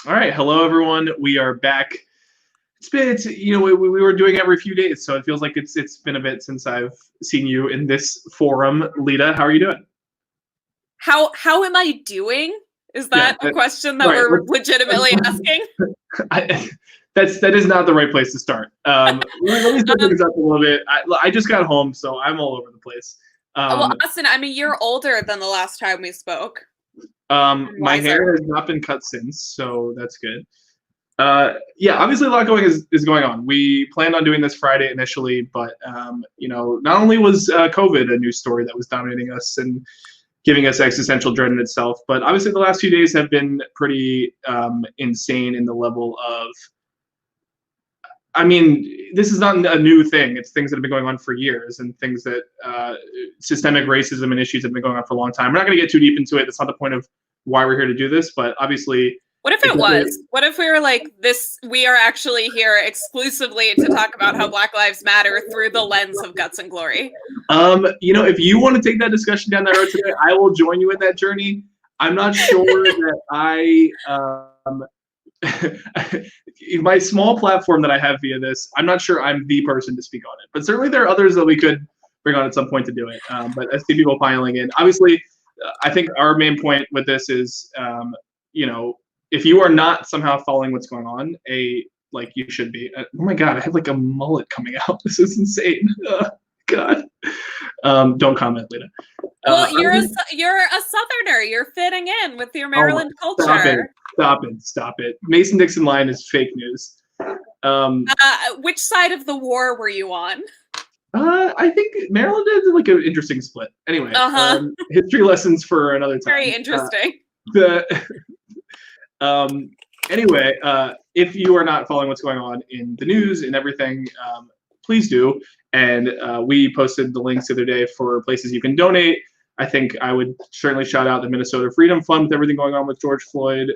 All right, hello everyone. We are back. We were doing every few days, so it feels like it's been a bit since I've seen you in this forum. Lita, how are you doing? How am I doing? Is Yeah, that a question that right. we're legitimately asking? I, that is not the right place to start. Let me set Um, things up a little bit. I just got home, so I'm all over the place. well, Um, Austin, I'm a year older than the last time we spoke. And my wiser. hair has not been cut since, so that's good. Yeah, obviously a lot is going on. We planned on doing this Friday initially, but not only was COVID a news story that was dominating us and giving us existential dread in itself, but obviously the last few days have been pretty insane in the level of. I mean, this is not a new thing. It's things that have been going on for years, and things that systemic racism and issues have been going on for a long time. We're not going to get too deep into it. That's not the point of why we're here to do this, but obviously What if it's it definitely. was? What if we were like this? We are actually here exclusively to talk about how Black Lives Matter through the lens of guts and glory. If you want to take that discussion down that road today, I will join you in that journey. I'm not sure that my small platform that I have via this, I'm not sure I'm the person to speak on it, but certainly there are others that we could bring on at some point to do it. But I see people piling in. Obviously, I think our main point with this is, if you are not somehow following what's going on, like you should be. Oh my God, I have like a mullet coming out. This is insane. God. Don't comment, Lita. Well, you're a Southerner. You're fitting in with your Oh my, Maryland stop it, culture. stop it. Mason-Dixon line is fake news. Um, Which side of the war were you on? I think Maryland is like an interesting split. Anyway, Uh-huh. history lessons for another time. Very interesting. The um, anyway, if you are not following what's going on in the news and everything, please do. And we posted the links the other day for places you can donate. I think I would certainly shout out the Minnesota Freedom Fund with everything going on with George Floyd.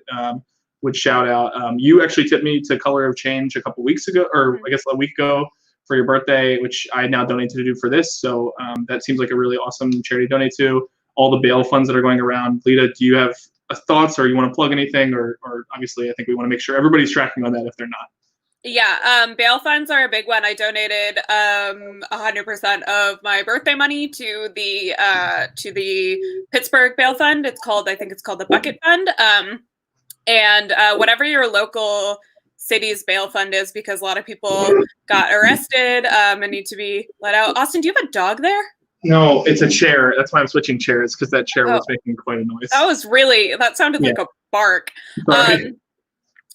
Would shout out. You actually tipped me to Color of Change a couple weeks ago, or I guess a week ago, for your birthday, which I now donate to do for this. So that seems like a really awesome charity to donate to. All the bail funds that are going around. Lita, do you have thoughts, or you want to plug anything, or obviously I think we want to make sure everybody's tracking on that if they're not. Yeah, bail funds are a big one. I donated 100% of my birthday money to the Pittsburgh bail fund. I think it's called the Bucket Fund. And whatever your local city's bail fund is, because a lot of people got arrested and need to be let out. Austin, do you have a dog there? No, it's a chair. That's why I'm switching chairs, because that chair Oh, was making quite a noise. that sounded Yeah. like a bark. Sorry.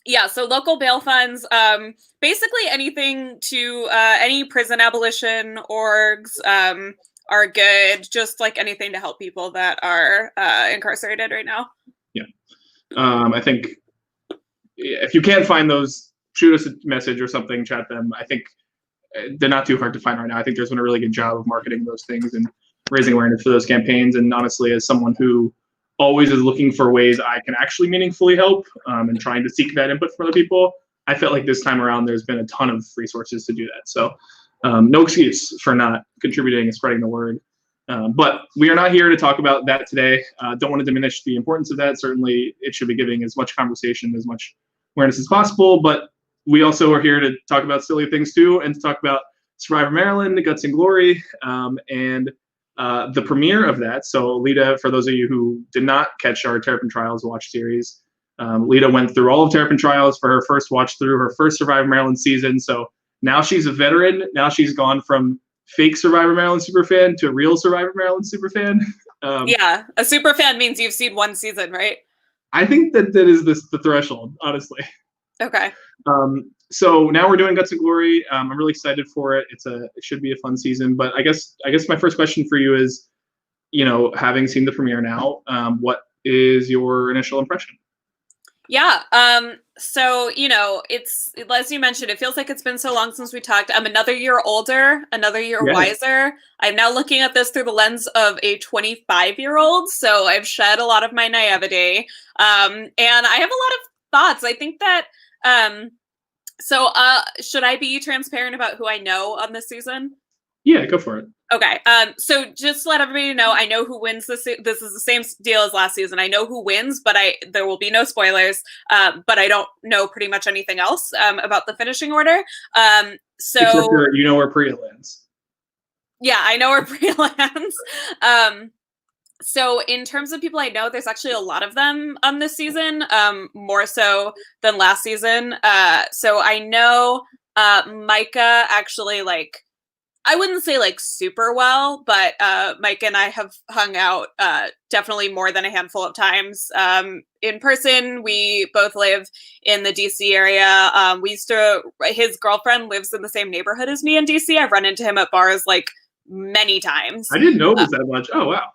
Yeah, so local bail funds, basically anything to any prison abolition orgs are good, just like anything to help people that are incarcerated right now. Yeah. I think if you can't find those, shoot us a message or something, chat them. I think they're not too hard to find right now. I think there's been a really good job of marketing those things and raising awareness for those campaigns. And honestly, as someone who always is looking for ways I can actually meaningfully help and trying to seek that input from other people, I felt like this time around there's been a ton of resources to do that. So no excuse for not contributing and spreading the word. But we are not here to talk about that today. Don't want to diminish the importance of that. Certainly, it should be giving as much conversation, as much awareness as possible. But we also are here to talk about silly things too, and to talk about Survivor Maryland, Guts and Glory, and the premiere of that. So, Lita, for those of you who did not catch our Terrapin Trials watch series, Lita went through all of Terrapin Trials for her first watch through, her first Survivor Maryland season. So now she's a veteran. Now she's gone from fake Survivor Maryland superfan to a real Survivor Maryland superfan. Yeah, a super fan means you've seen one season, right? I think that is the threshold, honestly. Okay. So now we're doing Guts and Glory. I'm really excited for it. It should be a fun season. But I guess my first question for you is, having seen the premiere now, what is your initial impression? Yeah. So, it's, as you mentioned, it feels like it's been so long since we talked. I'm another year older, another year wiser. I'm now looking at this through the lens of a 25-year-old. So I've shed a lot of my naivety. And I have a lot of thoughts. I think that, should I be transparent about who I know on this season? Yeah, go for it. Okay. So just to let everybody know, I know who wins this. This is the same deal as last season. I know who wins, but there will be no spoilers. But I don't know pretty much anything else about the finishing order. So Except you know where Priya lands. Yeah, I know where Priya lands. So in terms of people I know, there's actually a lot of them on this season, more so than last season. So I know Micah actually, like, I wouldn't say like super well, but Micah and I have hung out definitely more than a handful of times in person. We both live in the DC area. His girlfriend lives in the same neighborhood as me in DC. I've run into him at bars like many times. I didn't know it was that much. Oh, wow.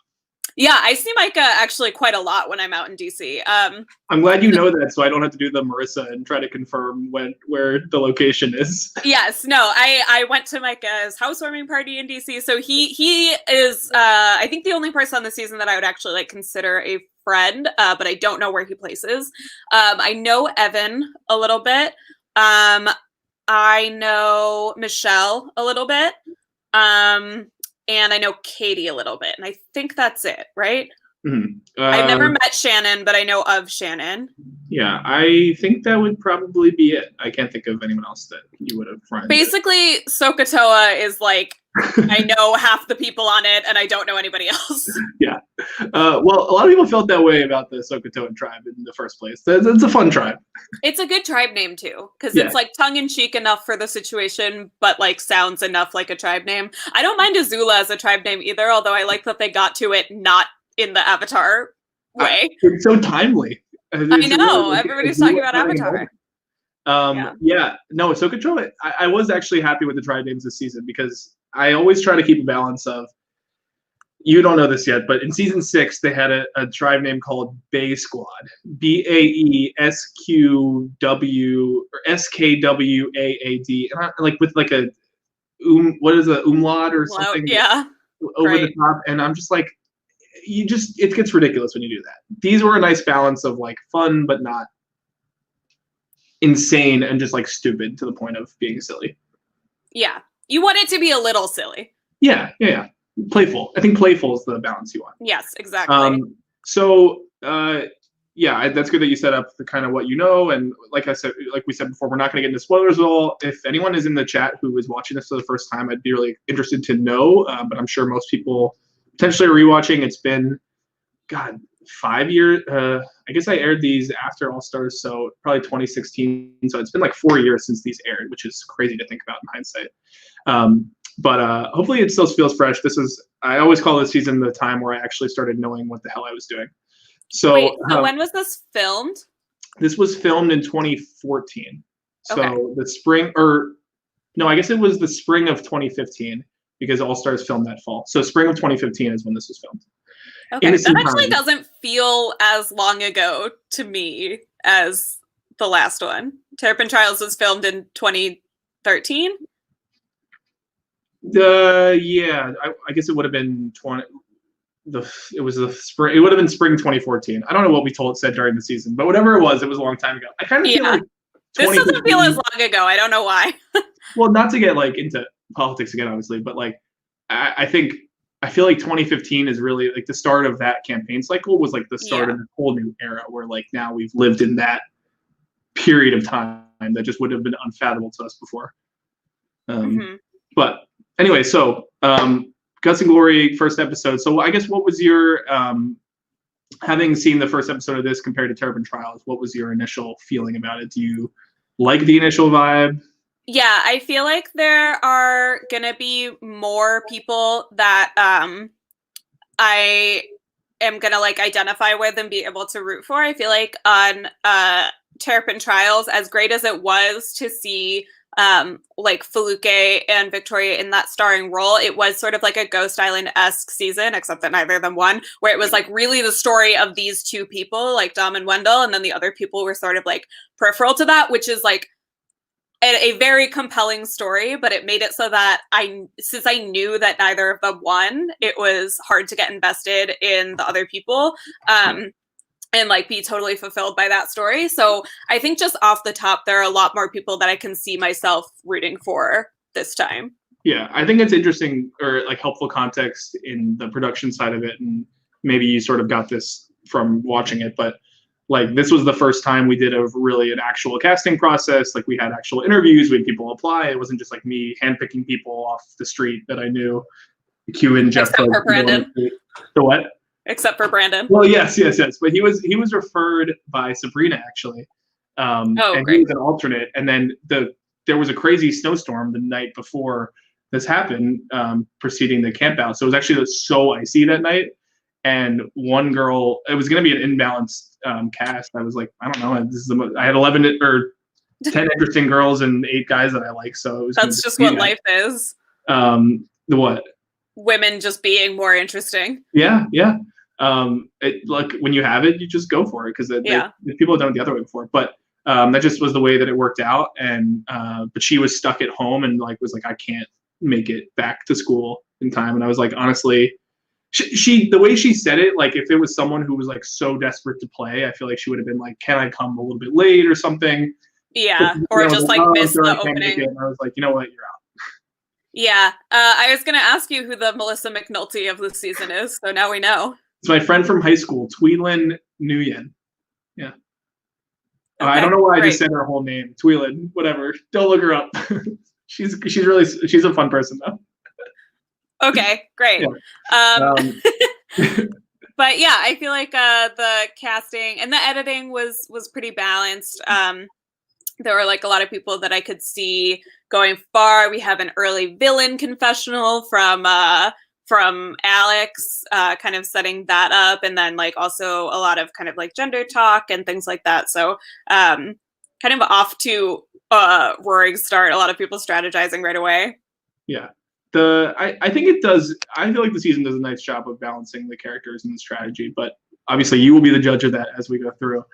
Yeah, I see Micah actually quite a lot when I'm out in DC. I'm glad you know that, so I don't have to do the Marissa and try to confirm where the location is. Yes, no, I went to Micah's housewarming party in DC, so he is I think the only person on the season that I would actually like consider a friend, but I don't know where he places. I know Evan a little bit. I know Michelle a little bit. And I know Katie a little bit, and I think that's it, right? Mm-hmm. I've never met Shannon, but I know of Shannon. Yeah, I think that would probably be it. I can't think of anyone else that you would have friended. Basically, Sokotoa is like, I know half the people on it, and I don't know anybody else. Yeah. Well, a lot of people felt that way about the Sokotoan tribe in the first place. It's a fun tribe. It's a good tribe name, too, because it's like tongue-in-cheek enough for the situation, but like sounds enough like a tribe name. I don't mind Azula as a tribe name either, although I like that they got to it not in the Avatar way. It's so timely. I know. Everybody's talking about Avatar. Yeah. No, Sokotoa, I was actually happy with the tribe names this season because I always try to keep a balance of, you don't know this yet, but in season 6, they had a tribe name called Bay Squad. BAESQW or SKWAAD. And like with like a what is a umlaut or something? Yeah. Over the top. And I'm just like, it gets ridiculous when you do that. These were a nice balance of like fun, but not insane and just like stupid to the point of being silly. Yeah. You want it to be a little silly. Yeah. Playful. I think playful is the balance you want. Yes, exactly. Yeah, that's good that you set up the kind of what you know. And like we said before, we're not going to get into spoilers at all. If anyone is in the chat who is watching this for the first time, I'd be really interested to know. But I'm sure most people potentially are rewatching. It's been, 5 years. I guess I aired these after All Stars, so probably 2016. So it's been like 4 years since these aired, which is crazy to think about in hindsight. But hopefully it still feels fresh. I always call this season the time where I actually started knowing what the hell I was doing. So, when was this filmed? This was filmed in 2014. So okay. the spring, I guess it was the spring of 2015 because All Stars filmed that fall. So spring of 2015 is when this was filmed. Okay, that actually doesn't feel as long ago to me as the last one. Terrapin Trials was filmed in 2013. Yeah, I guess it would have been it was the spring. It would have been spring 2014. I don't know what we said during the season, but whatever it was a long time ago. I kind of feel like this doesn't feel as long ago. I don't know why. Well, not to get like into politics again, obviously, but like I feel like 2015 is really like the start of that campaign cycle was like the start of a whole new era where like now we've lived in that period of time that just would have been unfathomable to us before. But anyway, so Guts and Glory first episode. So I guess what was your having seen the first episode of this compared to Terrapin Trials, what was your initial feeling about it? Do you like the initial vibe? Yeah, I feel like there are gonna be more people that I am gonna like identify with and be able to root for. I feel like on Terrapin Trials, as great as it was to see like Feluke and Victoria in that starring role, it was sort of like a Ghost Island-esque season, except that neither of them won, where it was like really the story of these two people, like Dom and Wendell, and then the other people were sort of like peripheral to that, which is like a very compelling story, but it made it so that since I knew that neither of them won, it was hard to get invested in the other people and like be totally fulfilled by that story. So I think just off the top, there are a lot more people that I can see myself rooting for this time. Yeah, I think it's interesting or like helpful context in the production side of it, and maybe you sort of got this from watching it, but like this was the first time we did an actual casting process. Like we had actual interviews, we had people apply. It wasn't just like me handpicking people off the street that I knew. Q and Jeff. Except for Brandon. The what? Except for Brandon. Well, yes. But he was referred by Sabrina actually. And great. he was an alternate. And then there was a crazy snowstorm the night before this happened, preceding the camp out. So it was actually so icy that night. And one girl, it was going to be an imbalanced cast. I was like, I don't know. I had 11 or 10 interesting girls and 8 guys that I like. So it was that's just what life is. The what? Women just being more interesting. Yeah. Like when you have it, you just go for it because people have done it the other way before. But that just was the way that it worked out. And but she was stuck at home and was like, I can't make it back to school in time. And I was like, honestly, she the way she said it, like if it was someone who was like so desperate to play, I feel like she would have been like, can I come a little bit late or something? Yeah, or just like miss the opening. And I was like, you know what, you're out. Yeah, I was gonna ask you who the Melissa McNulty of this season is, so now we know. It's my friend from high school, Tweelin Nguyen. Yeah. Okay, I don't know why I just said her whole name, Tweelin. Whatever. Don't look her up. she's a fun person though. Okay, great. Yeah. But yeah, I feel like the casting and the editing was pretty balanced. There were like a lot of people that I could see going far. We have an early villain confessional from Alex, kind of setting that up, and then like also a lot of kind of like gender talk and things like that. So kind of off to a roaring start. A lot of people strategizing right away. Yeah. I think it does. I feel like the season does a nice job of balancing the characters and the strategy, but obviously you will be the judge of that as we go through.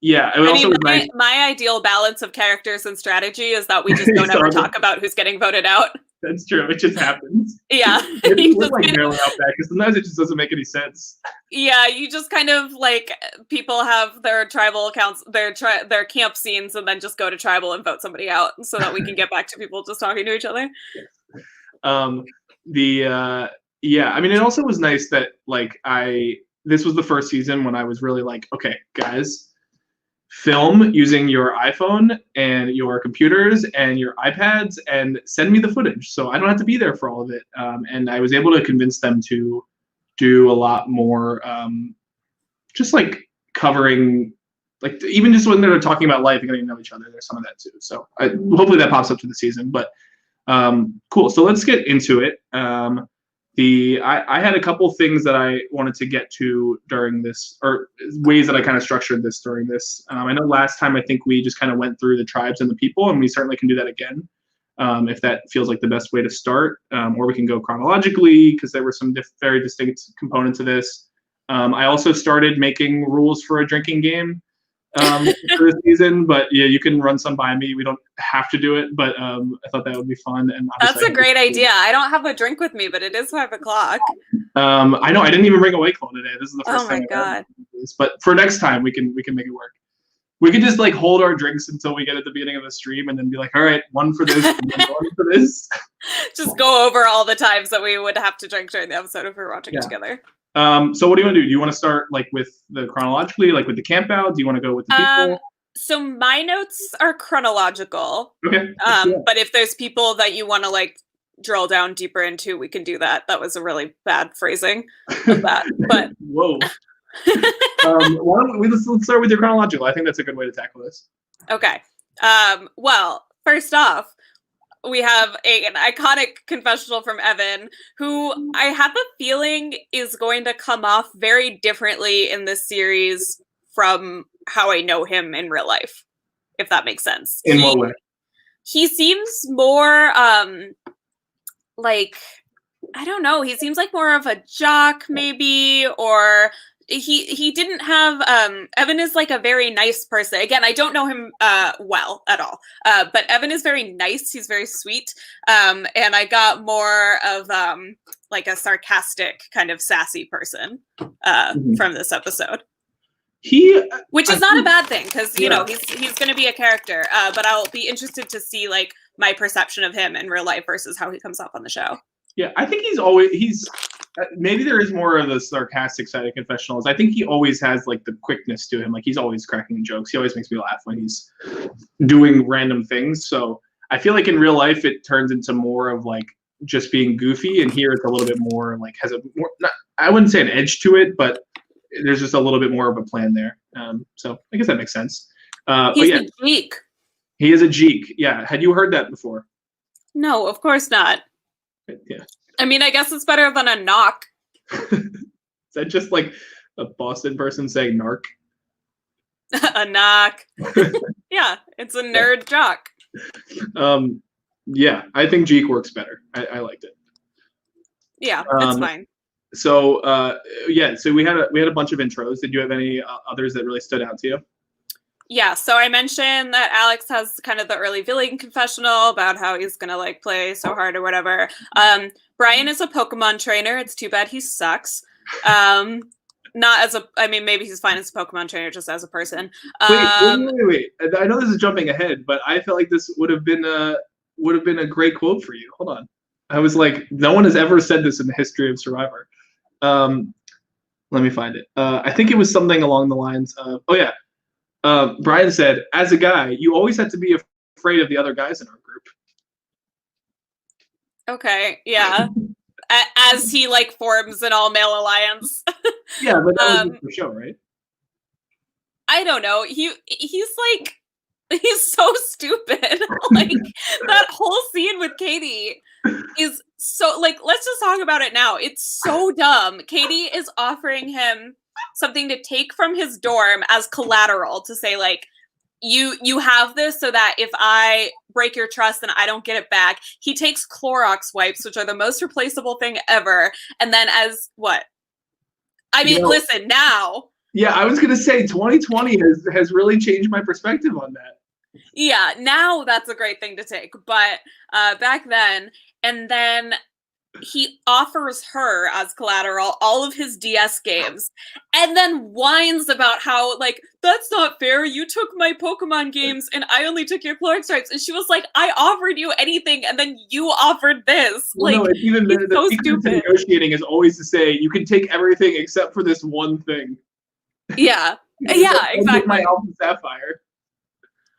Yeah, my ideal balance of characters and strategy is that we just don't ever talk about who's getting voted out. That's true. It just happens. Yeah. We're like barely out back because sometimes it just doesn't make any sense. Yeah, you just kind of like people have their tribal accounts, their camp scenes, and then just go to tribal and vote somebody out so that we can get back to people just talking to each other. Yeah, I mean, it also was nice that this was the first season when I was really like, okay, guys, film using your iPhone and your computers and your iPads and send me the footage so I don't have to be there for all of it. And I was able to convince them to do a lot more, just like covering, like even just when they're talking about life and getting to know each other, there's some of that too. So hopefully that pops up to the season, but cool. So let's get into it. I had a couple things that I wanted to get to during this, or ways that I kind of structured this during this. I know last time I think we just kind of went through the tribes and the people, and we certainly can do that again if that feels like the best way to start. Or we can go chronologically because there were some very distinct components of this. I also started making rules for a drinking game for this season, but yeah, you can run some by me. We don't have to do it, but I thought that would be fun. And that's a great idea. I don't have a drink with me, but it is 5 o'clock. I know I didn't even bring a White Claw today. This is the first time. Oh my god! But for next time, we can make it work. We can just like hold our drinks until we get at the beginning of the stream, and then be like, all right, one for this, and then one for this. Just go over all the times that we would have to drink during the episode if we were watching it together. So what do you want to do? Do you want to start like with the chronologically, like with the camp out? Do you want to go with the people? So my notes are chronological. Okay. But if there's people that you want to like drill down deeper into, we can do that. That was a really bad phrasing of that. But whoa. Let's start with your chronological. I think that's a good way to tackle this. Okay. Well, first off, we have an iconic confessional from Evan, who I have a feeling is going to come off very differently in this series from how I know him in real life, if that makes sense. In what way? He seems more like, I don't know, he seems like more of a jock maybe, or he didn't have Evan is like a very nice person. Again, I don't know him well at all, but Evan is very nice. He's very sweet, and I got more of like a sarcastic kind of sassy person from this episode. Which is not a bad thing, because you know he's going to be a character. But I'll be interested to see like my perception of him in real life versus how he comes off on the show. Yeah, I think he's maybe there is more of the sarcastic side of confessionals. I think he always has like the quickness to him. Like he's always cracking jokes. He always makes me laugh when he's doing random things. So I feel like in real life it turns into more of like just being goofy, and here it's a little bit more like has a more, not, I wouldn't say an edge to it, but there's just a little bit more of a plan there. So I guess that makes sense. He's a geek. He is a geek. Yeah. Had you heard that before? No, of course not. Yeah. I mean, I guess it's better than a knock. Is that just like a Boston person saying narc? A knock. Yeah, it's a nerd jock. Yeah, I think geek works better. I liked it. Yeah, it's fine. So so we had a bunch of intros. Did you have any others that really stood out to you? Yeah, so I mentioned that Alex has kind of the early villain confessional about how he's gonna like play so hard or whatever. Brian is a Pokemon trainer. It's too bad he sucks. Not as a, I mean, maybe he's fine as a Pokemon trainer, just as a person. Wait. I know this is jumping ahead, but I felt like this would have been a great quote for you. Hold on. I was like, no one has ever said this in the history of Survivor. Let me find it. I think it was something along the lines of, Brian said, as a guy, you always have to be afraid of the other guys in our group. Okay, yeah. As he like forms an all-male alliance. Yeah, but that was the show, right? I don't know. He's so stupid. Like that whole scene with Katie is so like, let's just talk about it now. It's so dumb. Katie is offering him something to take from his dorm as collateral to say like, you have this so that if I break your trust and I don't get it back. He takes Clorox wipes, which are the most replaceable thing ever. And then as what? I mean, listen, now. Yeah, I was going to say 2020 has really changed my perspective on that. Yeah, now that's a great thing to take. But back then, and then he offers her as collateral all of his DS games and then whines about how, like, that's not fair. You took my Pokemon games and I only took your Clorox wipes. And she was like, I offered you anything and then you offered this. Well, like, no, it's even the so stupid. Negotiating is always to say, you can take everything except for this one thing. Yeah. Yeah, exactly. My Alpha Sapphire.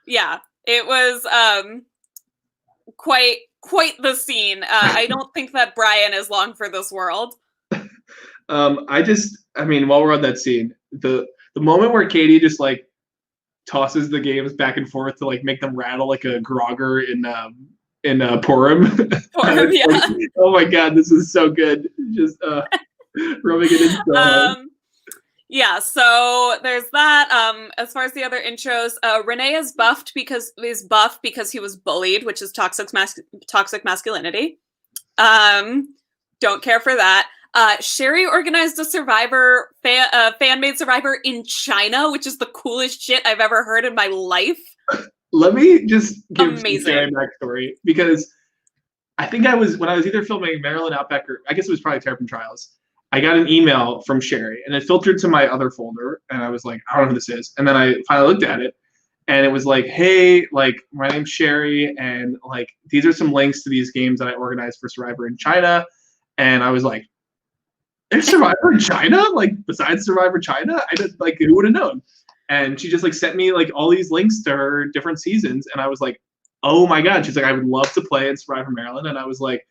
Yeah, it was quite the scene. I don't think that Brian is long for this world. I mean, while we're on that scene, the moment where Katie just like tosses the games back and forth to like make them rattle like a Grogger in Purim. Purim, yeah. Like, oh my god, this is so good. Just rubbing it in so hard. Yeah, so there's that. As far as the other intros, Renee is buff because he was bullied, which is toxic masculinity. Don't care for that. Sherry organized a Survivor fan-made Survivor in China, which is the coolest shit I've ever heard in my life. Let me just give some Sherry backstory, because I think when I was either filming Maryland Outback or I guess it was probably Terrapin Trials. I got an email from Sherry and it filtered to my other folder and I was like, I don't know who this is. And then I finally looked at it and it was like, hey, like my name's Sherry and like these are some links to these games that I organized for Survivor in China. And I was like, there's Survivor in China? Like besides Survivor China? I just like, who would have known? And she just like sent me like all these links to her different seasons. And I was like, oh my God. She's like, I would love to play in Survivor Maryland. And I was like,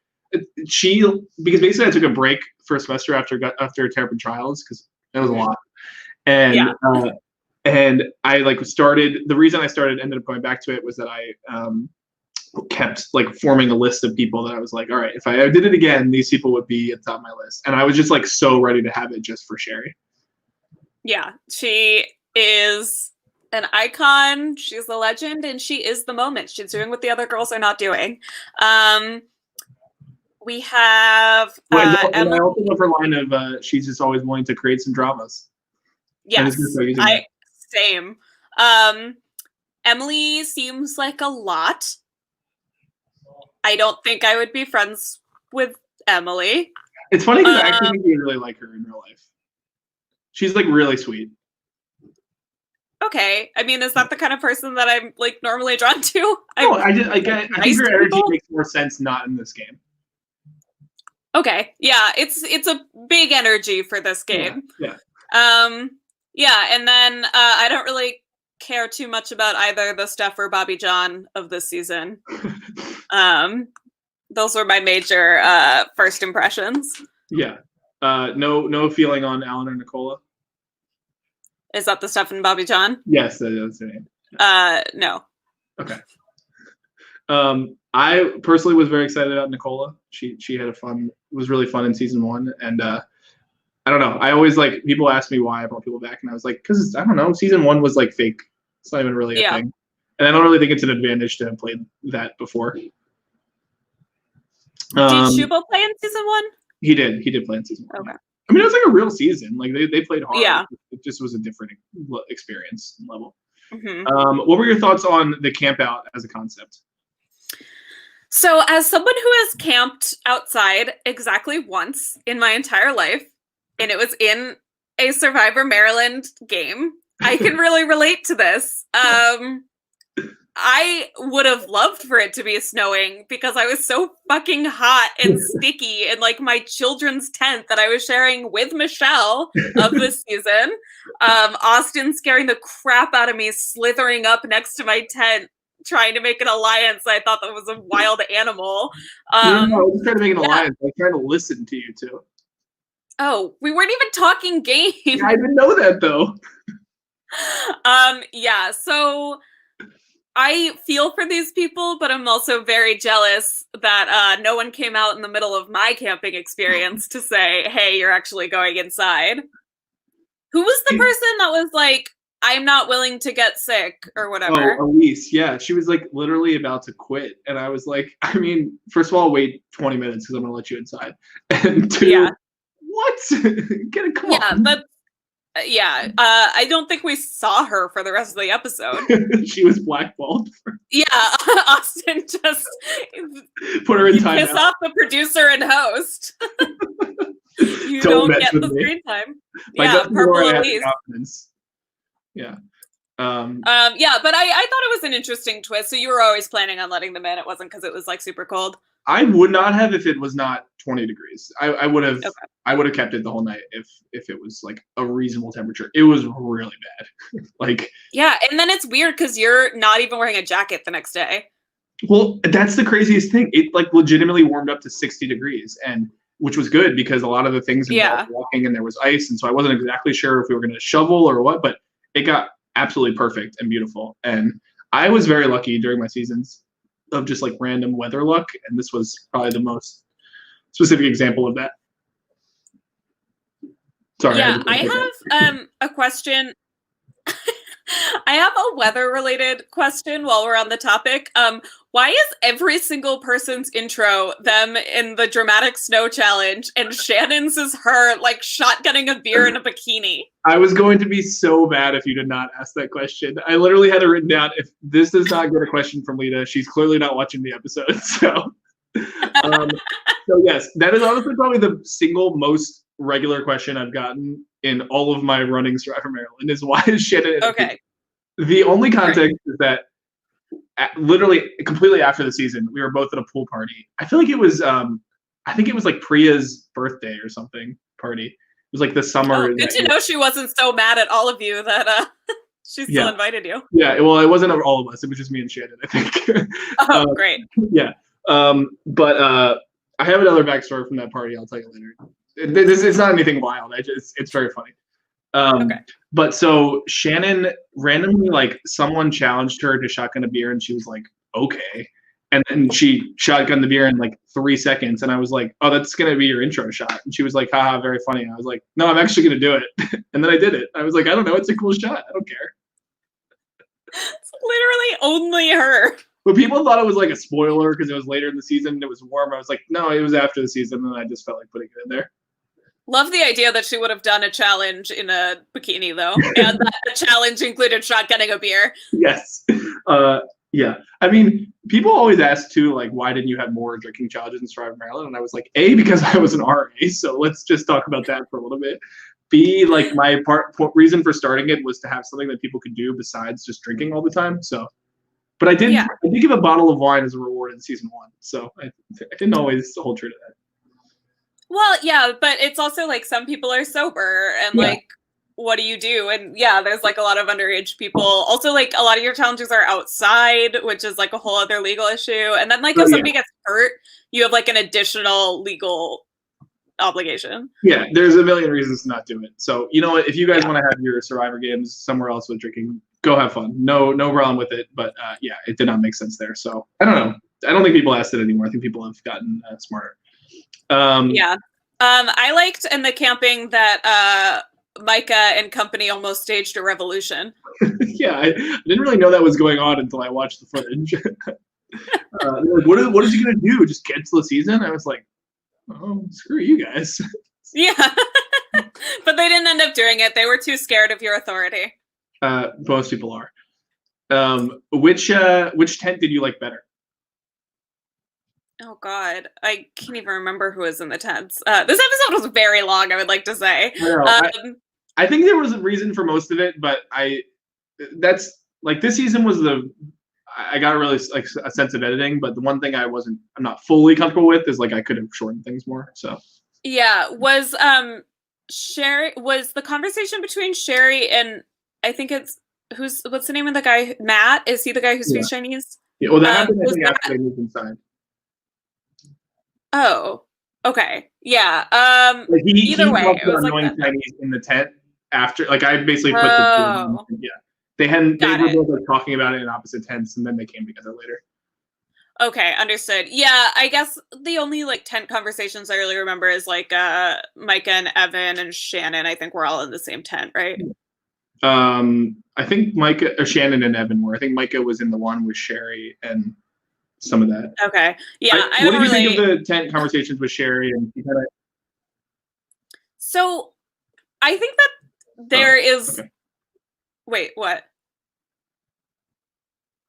because basically I took a break for a semester after Terrapin Trials because that was a lot, and and I like started. The reason I ended up going back to it was that I kept like forming a list of people that I was like, all right, if I did it again, these people would be at the top of my list, and I was just like so ready to have it just for Sherry. Yeah, she is an icon. She's a legend, and she is the moment. She's doing what the other girls are not doing. We have and I also love her line of she's just always wanting to create some dramas. Yes, same. Emily seems like a lot. I don't think I would be friends with Emily. It's funny because I actually think you really like her in real life. She's like really sweet. okay. I mean, is that the kind of person that I'm like normally drawn to? No, I think her energy makes more sense not in this game. Okay, yeah, it's a big energy for this game. Yeah. Yeah, and then I don't really care too much about either the Steph or Bobby John of this season. Those were my major first impressions. Yeah. No feeling on Alan or Nicola. Is that the Steph and Bobby John? Yes, that's the name. No. Okay. I personally was very excited about Nicola. She was really fun in season 1, and I don't know. I always like people ask me why I brought people back, and I was like, because I don't know. Season 1 was like fake. It's not even really a thing, and I don't really think it's an advantage to have played that before. Did Shubo play in season 1? He did. He did play in season 1. Okay. I mean, it was like a real season. Like they played hard. Yeah. It just was a different experience level. Mm-hmm. What were your thoughts on the camp out as a concept? So, as someone who has camped outside exactly once in my entire life, and it was in a Survivor Maryland game, I can really relate to this. I would have loved for it to be snowing because I was so fucking hot and sticky in like my children's tent that I was sharing with Michelle of this season. Austin scaring the crap out of me, slithering up next to my tent, trying to make an alliance. I thought that was a wild animal. No, I was trying to make an alliance. I was trying to listen to you too. Oh, we weren't even talking game. Yeah, I didn't know that though. Yeah, so I feel for these people, but I'm also very jealous that no one came out in the middle of my camping experience to say, hey, you're actually going inside. Who was the person that was like, I'm not willing to get sick or whatever? Oh, Elise. Yeah, she was like literally about to quit. And I was like, I mean, first of all, wait 20 minutes because I'm going to let you inside. And 2, what? Get a call. Yeah, but I don't think we saw her for the rest of the episode. She was blackballed. Yeah, Austin just put her in timeout. Piss off the producer and host. You don't get the screen time. Yeah, purple Elise. Yeah. Yeah, but I thought it was an interesting twist. So you were always planning on letting them in. It wasn't because it was like super cold. I would not have if it was not 20 degrees. I would have. Okay. I would have kept it the whole night if it was like a reasonable temperature. It was really bad. Like. Yeah, and then it's weird because you're not even wearing a jacket the next day. Well, that's the craziest thing. It like legitimately warmed up to 60 degrees, and which was good because a lot of the things involved walking and there was ice, and so I wasn't exactly sure if we were going to shovel or what, but it got absolutely perfect and beautiful. And I was very lucky during my seasons of just like random weather luck, and this was probably the most specific example of that. Sorry. Yeah, I have a question. I have a weather-related question while we're on the topic. Why is every single person's intro them in the dramatic snow challenge, and Shannon's is her like shotgunning a beer in a bikini? I was going to be so mad if you did not ask that question. I literally had it written down. If this does not get a question from Lita, she's clearly not watching the episode. So yes, that is honestly probably the single most regular question I've gotten in all of my running Survivor Maryland is why is Shannon in a okay. The only context is that literally completely after the season, we were both at a pool party. I feel like it was, I think it was like Priya's birthday or something party. It was like the summer. Oh, good to know she wasn't so mad at all of you that she still invited you. Yeah, well, it wasn't all of us. It was just me and Shannon, I think. Oh, great. Yeah. But I have another backstory from that party. I'll tell you later. It's not anything wild. It's very funny. Okay. But so Shannon randomly, like someone challenged her to shotgun a beer and she was like, okay. And then she shotgunned the beer in like 3 seconds. And I was like, oh, that's going to be your intro shot. And she was like, haha, very funny. And I was like, no, I'm actually going to do it. And then I did it. I was like, I don't know. It's a cool shot. I don't care. It's literally only her. But people thought it was like a spoiler because it was later in the season and it was warm. I was like, no, it was after the season. And I just felt like putting it in there. Love the idea that she would have done a challenge in a bikini, though, and that the challenge included shotgunning a beer. Yes. Yeah. I mean, people always ask, too, like, why didn't you have more drinking challenges in Survivor Maryland? And I was like, A, because I was an RA, so let's just talk about that for a little bit. B, like my reason for starting it was to have something that people could do besides just drinking all the time. So, but I did give a bottle of wine as a reward in season 1. So I didn't always hold true to that. Well, yeah, but it's also like some people are sober and like, what do you do? And yeah, there's like a lot of underage people. Also, like a lot of your challenges are outside, which is like a whole other legal issue. And then like if somebody gets hurt, you have like an additional legal obligation. Yeah, there's a million reasons to not do it. So you know what? If you guys want to have your Survivor games somewhere else with drinking, go have fun. No problem with it. But yeah, it did not make sense there. So I don't know. I don't think people asked it anymore. I think people have gotten smarter. I liked in the camping that Micah and company almost staged a revolution. Yeah, I didn't really know that was going on until I watched the footage. Like, what is he gonna do? Just cancel the season? I was like, oh, screw you guys. Yeah, but they didn't end up doing it. They were too scared of your authority. Most people are. Which tent did you like better? Oh God, I can't even remember who was in the tents. This episode was very long, I would like to say. I think there was a reason for most of it, but that's like this season was I got really like a sense of editing, but the one thing I'm not fully comfortable with is like I could have shortened things more. So yeah, was the conversation between Sherry and I think it's what's the name of the guy? Matt? Is he the guy who speaks Chinese? Yeah, well, that happened I think after they moved inside. Oh, okay. Yeah. Like either way, it was like Chinese in the tent after. Like I basically put they were both like talking about it in opposite tents, and then they came together later. Okay, understood. Yeah, I guess the only like tent conversations I really remember is like Micah and Evan and Shannon. I think we're all in the same tent, right? I think Micah or Shannon and Evan were. I think Micah was in the one with Sherry and some of that. Okay. Yeah. What did you think of the tent conversations with Sherry and So I think that there is wait, what?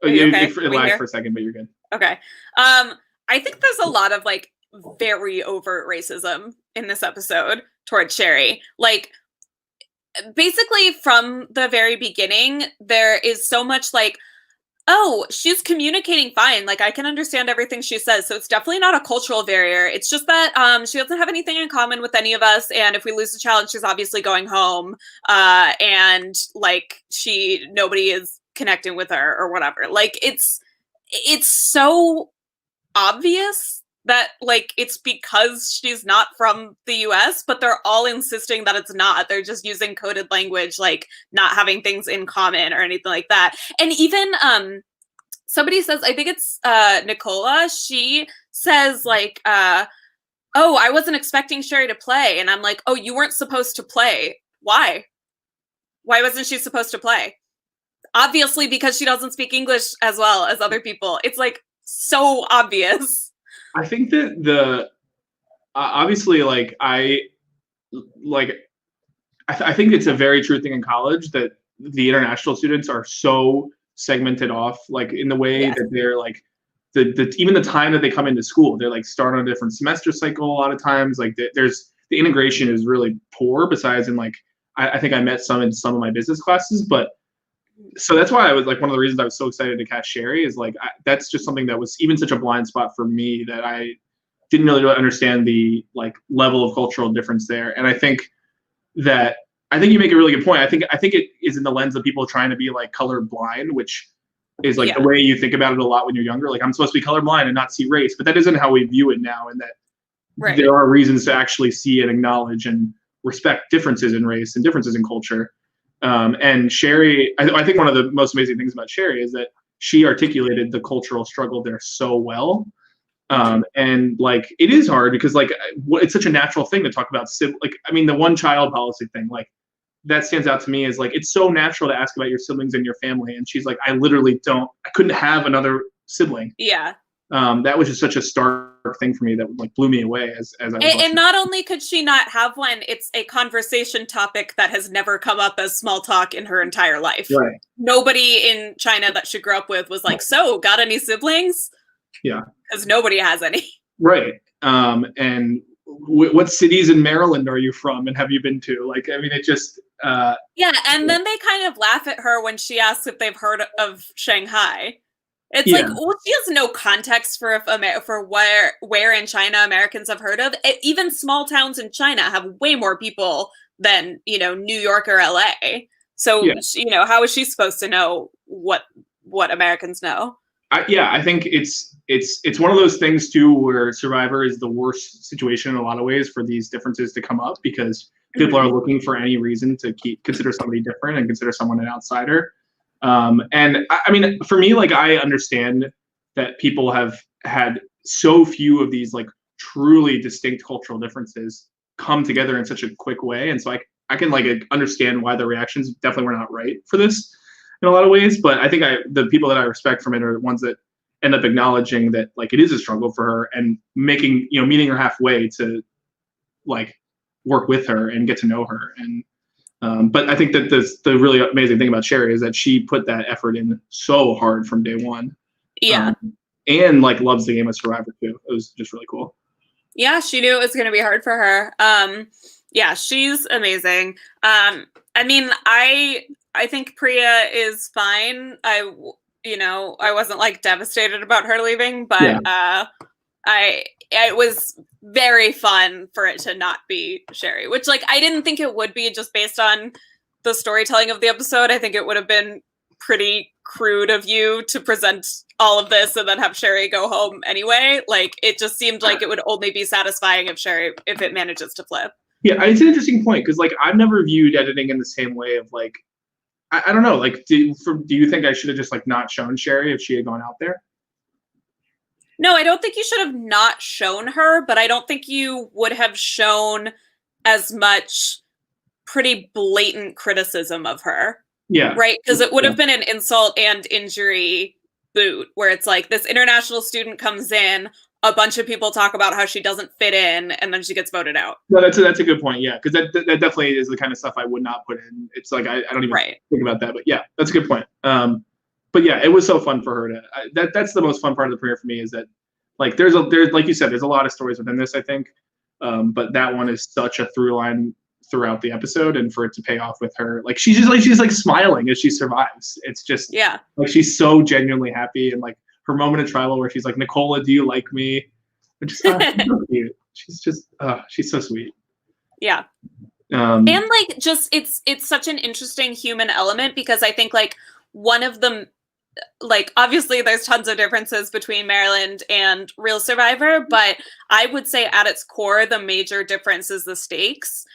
Oh, it lagged for a second, but you're good. Okay. I think there's a lot of like very overt racism in this episode towards Sherry. Like basically from the very beginning, there is so much like, oh, she's communicating fine. Like I can understand everything she says. So it's definitely not a cultural barrier. It's just that she doesn't have anything in common with any of us. And if we lose the challenge, she's obviously going home. And like nobody is connecting with her or whatever. Like it's so obvious that like it's because she's not from the US, but they're all insisting that it's not. They're just using coded language, like not having things in common or anything like that. And even somebody says, I think it's Nicola, she says like, oh, I wasn't expecting Sherry to play. And I'm like, oh, you weren't supposed to play. Why? Why wasn't she supposed to play? Obviously because she doesn't speak English as well as other people. It's like so obvious. I think that obviously like I think it's a very true thing in college that the international students are so segmented off, like in the way that they're like even the time that they come into school, they're like start on a different semester cycle a lot of times. Like the integration is really poor. Besides, in like I think I met some in some of my business classes, but. So that's why I was like one of the reasons I was so excited to cast Sherry is like that's just something that was even such a blind spot for me that I didn't really understand the like level of cultural difference there. And I think you make a really good point. I think it is in the lens of people trying to be like color blind, which is like the way you think about it a lot when you're younger. Like I'm supposed to be colorblind and not see race, but that isn't how we view it now. And that there are reasons to actually see and acknowledge and respect differences in race and differences in culture. And Sherry, I think one of the most amazing things about Sherry is that she articulated the cultural struggle there so well. And like, it is hard because like, it's such a natural thing to talk about. Like, I mean, the one child policy thing, like that stands out to me as like, it's so natural to ask about your siblings and your family. And she's like, I couldn't have another sibling. Yeah. That was just such a stark thing for me that like blew me away as I was and not only could she not have one, it's a conversation topic that has never come up as small talk in her entire life. Right. Nobody in China that she grew up with was like, so got any siblings? Yeah. Because nobody has any. Right. And what cities in Maryland are you from and have you been to? Like, I mean, it just yeah, and then they kind of laugh at her when she asks if they've heard of Shanghai. It's like, well, she has no context for where in China Americans have heard of. Even small towns in China have way more people than, you know, New York or LA. So, you know, how is she supposed to know what Americans know? I think it's one of those things too where Survivor is the worst situation in a lot of ways for these differences to come up, because people are looking for any reason to consider somebody different and consider someone an outsider. And I mean, for me, like, I understand that people have had so few of these like truly distinct cultural differences come together in such a quick way, and so I can like understand why the reactions definitely were not right for this in a lot of ways. But I think the people that I respect from it are the ones that end up acknowledging that like it is a struggle for her and meeting her halfway to like work with her and get to know her. And but I think that the really amazing thing about Sherry is that she put that effort in so hard from day one. Yeah. And like loves the game of Survivor too. It was just really cool. Yeah, she knew it was going to be hard for her. Yeah, she's amazing. I mean, I think Priya is fine. I wasn't like devastated about her leaving, but it was very fun for it to not be Sherry, which like I didn't think it would be just based on the storytelling of the episode. I think it would have been pretty crude of you to present all of this and then have Sherry go home anyway. Like, it just seemed like it would only be satisfying if it manages to flip. Yeah, it's an interesting point, because like I've never viewed editing in the same way of like, I don't know, like do you think I should have just like not shown Sherry if she had gone out there? No, I don't think you should have not shown her, but I don't think you would have shown as much pretty blatant criticism of her. Yeah. Right? Because it would have been an insult and injury boot, where it's like this international student comes in, a bunch of people talk about how she doesn't fit in, and then she gets voted out. No, that's a good point. Yeah, because that definitely is the kind of stuff I would not put in. It's like I don't even think about that. But yeah, that's a good point. But yeah, it was so fun for her to. That's the most fun part of the premiere for me, is that like there's like you said, there's a lot of stories within this, I think, but that one is such a through line throughout the episode, and for it to pay off with her, like she's smiling as she survives. It's just like she's so genuinely happy, and like her moment of trial where she's like, Nicola, do you like me? Which is so cute. She's just she's so sweet. Yeah. And like just it's such an interesting human element, because I think like one of them, like obviously there's tons of differences between Maryland and Real Survivor, but I would say at its core the major difference is the stakes.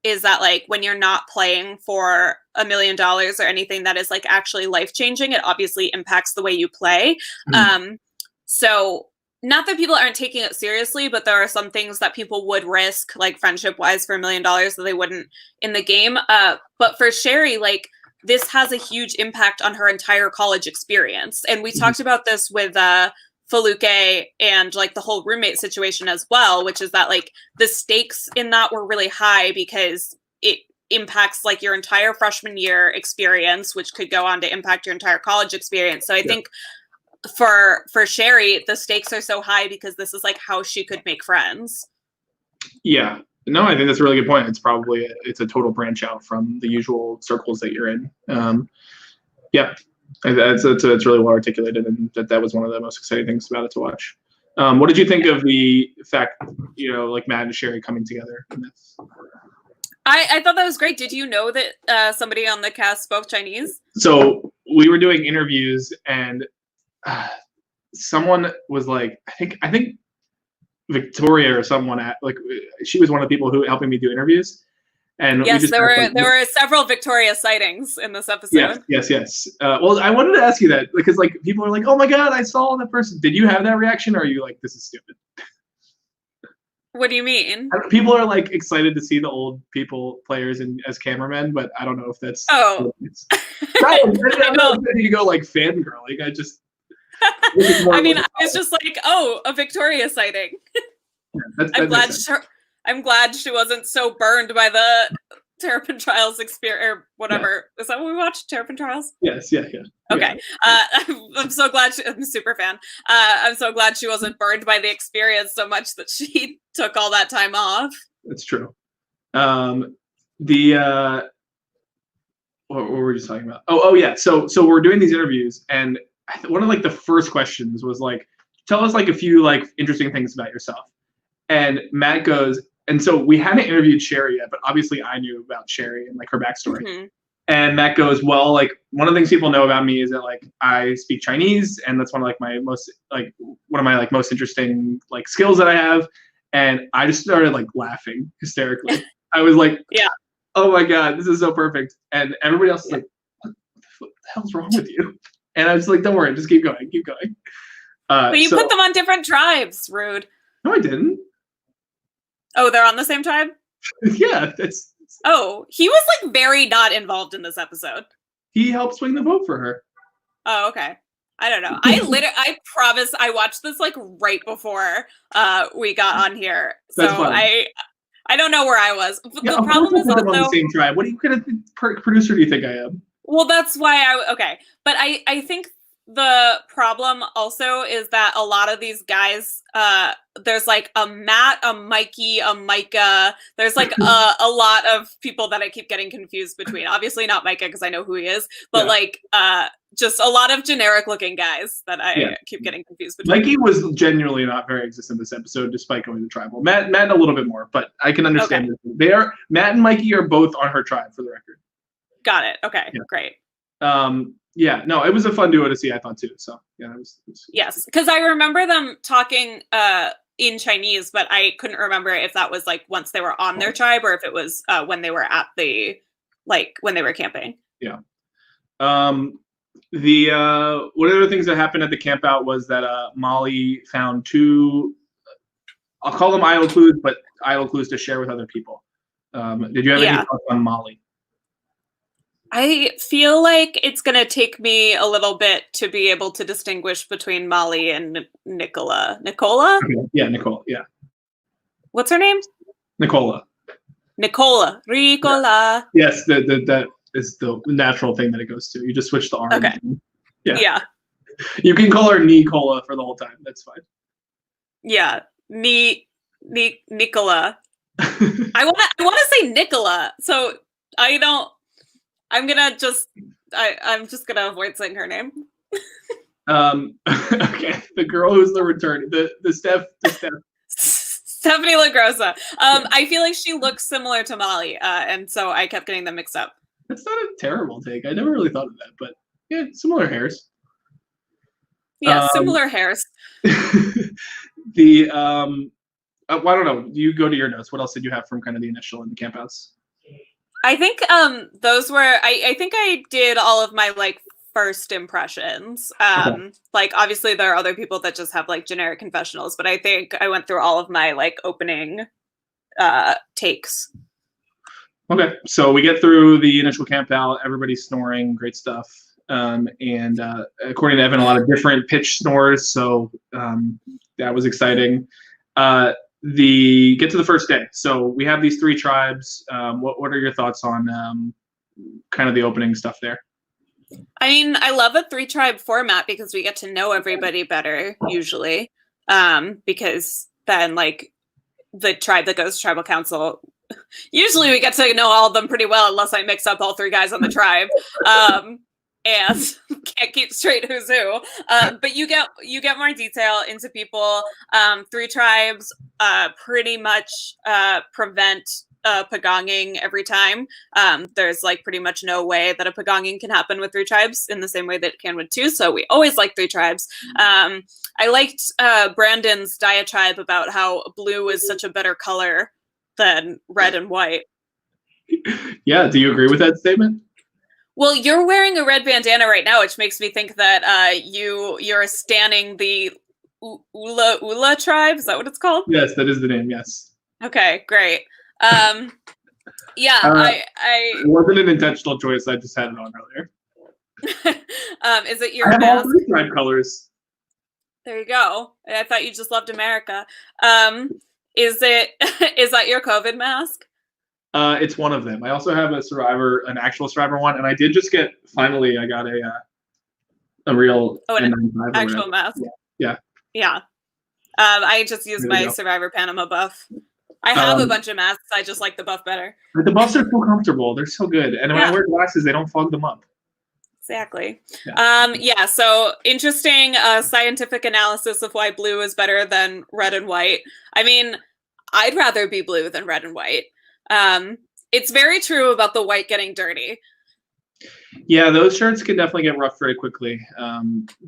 Is that like when you're not playing for $1 million or anything that is like actually life-changing, it obviously impacts the way you play. So not that people aren't taking it seriously, but there are some things that people would risk, like friendship-wise, for $1 million that they wouldn't in the game. But for Sherry, like this has a huge impact on her entire college experience. And we talked about this with Feluke and like the whole roommate situation as well, which is that like the stakes in that were really high because it impacts like your entire freshman year experience, which could go on to impact your entire college experience. So I think for Sherry, the stakes are so high because this is like how she could make friends. Yeah. No, I think that's a really good point. It's a total branch out from the usual circles that you're in. Yeah. It's really well articulated, and that was one of the most exciting things about it to watch. What did you think of the fact, like Matt and Sherry coming together in this? I thought that was great. Did you know that somebody on the cast spoke Chinese? So we were doing interviews, and someone was like, I think Victoria or someone she was one of the people who helping me do interviews. And yes, there were several Victoria sightings in this episode. Yes. Well, I wanted to ask you that because like people are like, "Oh my God, I saw that person." Did you have that reaction, or are you like, "This is stupid"? What do you mean? People are like excited to see the old people players as cameramen, but I don't know if that's. Oh. I don't know if you go like fangirling. I just. I mean, I was just like, "Oh, a Victoria sighting." I'm glad she wasn't so burned by Terrapin Trials experience or whatever. Yeah. Is that what we watched? Terrapin Trials? Yes, yeah. Okay. I'm so glad I'm a super fan. I'm so glad she wasn't burned by the experience so much that she took all that time off. That's true. What were we just talking about? Oh yeah. So we're doing these interviews, and one of like the first questions was like, tell us like a few like interesting things about yourself. And Matt goes, and so we hadn't interviewed Sherry yet, but obviously I knew about Sherry and like her backstory. Mm-hmm. And Matt goes, well, like one of the things people know about me is that like I speak Chinese, and that's one of my most interesting like skills that I have. And I just started like laughing hysterically. I was like, yeah, oh my God, this is so perfect. And everybody else is like, what the hell's wrong with you? And I was like, don't worry, just keep going. But you put them on different tribes, rude. No, I didn't. Oh, they're on the same tribe? Yeah. Oh, he was like very not involved in this episode. He helped swing the vote for her. Oh, okay. I don't know. I promise I watched this like right before we got on here. So I don't know where I was. Yeah, the problem is also on the same tribe. What kind of producer do you think I am? Well, that's why okay. But I think the problem also is that a lot of these guys, there's like a Matt, a Mikey, a Micah. There's like a lot of people that I keep getting confused between. Obviously not Micah because I know who he is, but like just a lot of generic looking guys that I keep getting confused between. Mikey was genuinely not very existent this episode, despite going to tribal. Matt a little bit more, but I can understand that. Matt and Mikey are both on her tribe for the record. Got it. Okay, great. Yeah, no, it was a fun duo to see, I thought too. So yeah, it was yes, because I remember them talking in Chinese, but I couldn't remember if that was like once they were on their tribe or if it was when they were at the when they were camping. Yeah. The one of the things that happened at the camp out was that Molly found two, I'll call them idle clues, but idle clues to share with other people. Did you have any thoughts on Molly? I feel like it's going to take me a little bit to be able to distinguish between Molly and Nicola. Nicola? Okay. Yeah, Nicole. Yeah. What's her name? Nicola. Ricola. Yeah. Yes, that is the natural thing that it goes to. You just switch the R. Okay. Yeah. You can call her Nicola for the whole time. That's fine. Yeah. Nicola. I want to say Nicola, so I don't. I'm just gonna avoid saying her name. Okay, the girl who's the return, the Stephanie LaGrossa. I feel like she looks similar to Molly, and so I kept getting them mixed up. That's not a terrible take. I never really thought of that, but yeah, similar hairs. Yeah, similar hairs. I don't know. You go to your notes. What else did you have from kind of the initial and the campouts? I think those were I think I did all of my like first impressions. Like obviously there are other people that just have like generic confessionals, but I think I went through all of my like opening takes. Okay, so we get through the initial camp out, everybody's snoring, great stuff. And according to Evan, a lot of different pitch snores, so that was exciting. Get to the first day. So we have these three tribes. What are your thoughts on kind of the opening stuff there? I mean, I love a 3-tribe format because we get to know everybody better usually. Because then like the tribe that goes to tribal council, usually we get to know all of them pretty well unless I mix up all 3 guys on the tribe. And can't keep straight who's who. But you get more detail into people. 3 tribes pretty much prevent pagonging every time. There's like pretty much no way that a pagonging can happen with 3 tribes in the same way that it can with 2. So we always like 3 tribes. I liked Brandon's diatribe about how blue is such a better color than red and white. Yeah, do you agree with that statement? Well, you're wearing a red bandana right now, which makes me think that you're standing the Ula tribe. Is that what it's called? Yes, that is the name. Yes. Okay, great. Yeah, it wasn't an intentional choice. I just had it on earlier. Is it your I have mask? all 3 tribe colors. There you go. I thought you just loved America. Is that your COVID mask? It's one of them. I also have an actual Survivor one, and I did just finally I got a real an N95 actual mask. Yeah. Yeah. I just used my Survivor Panama buff. I have a bunch of masks. I just like the buff better. The buffs are so comfortable. They're so good. And when I wear glasses, they don't fog them up. Exactly. So interesting scientific analysis of why blue is better than red and white. I mean, I'd rather be blue than red and white. It's very true about the white getting dirty. Yeah, those shirts can definitely get rough very quickly.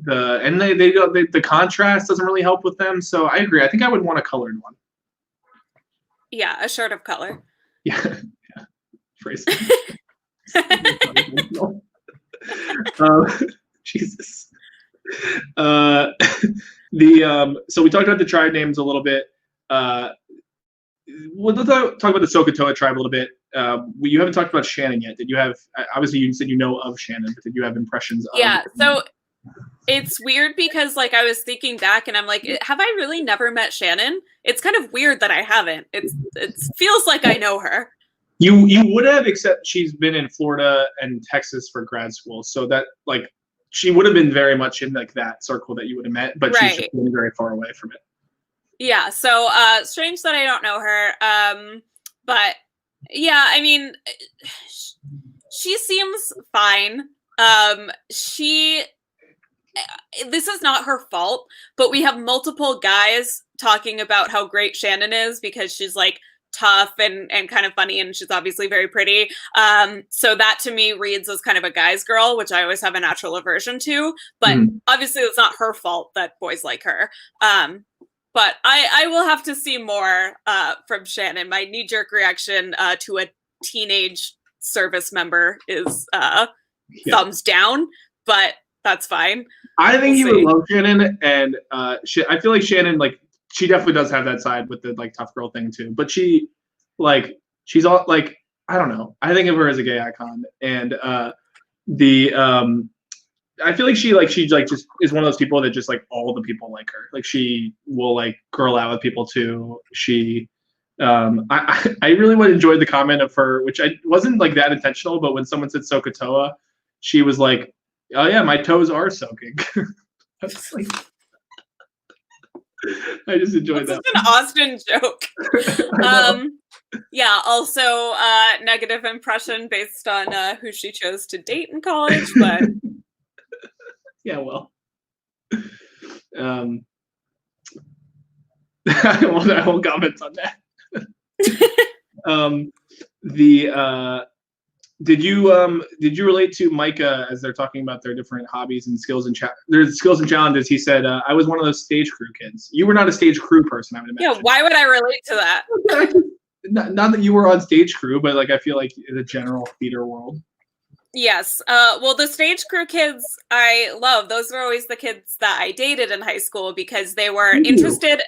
The contrast doesn't really help with them. So I agree. I think I would want a colored one. Yeah, a shirt of color. Yeah. Phrase. Jesus. So we talked about the tribe names a little bit. We'll talk about the Sokotoa tribe a little bit. You haven't talked about Shannon yet. Did you have? Obviously, you said you know of Shannon, but did you have impressions of? Yeah. So it's weird because I was thinking back and I'm like, have I really never met Shannon? It's kind of weird that I haven't. It feels like I know her. You would have, except she's been in Florida and Texas for grad school, so that she would have been very much in that circle that you would have met, but she's just been very far away from it. Yeah. So strange that I don't know her. But yeah, I mean, she seems fine. This is not her fault, but we have multiple guys talking about how great Shannon is because she's tough and kind of funny, and she's obviously very pretty. So that to me reads as kind of a guy's girl, which I always have a natural aversion to. But obviously it's not her fault that boys like her. But I will have to see more from Shannon. My knee-jerk reaction to a teenage service member is thumbs down, but that's fine. I think you would love Shannon, and I feel like Shannon, she definitely does have that side with the tough girl thing too. But she's all I don't know. I think of her as a gay icon, and I feel like she just is one of those people that just all the people like her. She will girl out with people too. She I really would enjoy the comment of her, which I wasn't that intentional, but when someone said Sokotoa, she was like, "Oh yeah, my toes are soaking." I was I just enjoyed that. It's an Austin joke. Yeah, also negative impression based on who she chose to date in college, but yeah, well. I won't comment on that. Did you relate to Micah as they're talking about their different hobbies and skills and challenges? He said, "I was one of those stage crew kids." You were not a stage crew person, I would imagine. Yeah, why would I relate to that? Not that you were on stage crew, but I feel like in the general theater world. Yes. Well, the stage crew kids I love. Those were always the kids that I dated in high school because they were interested.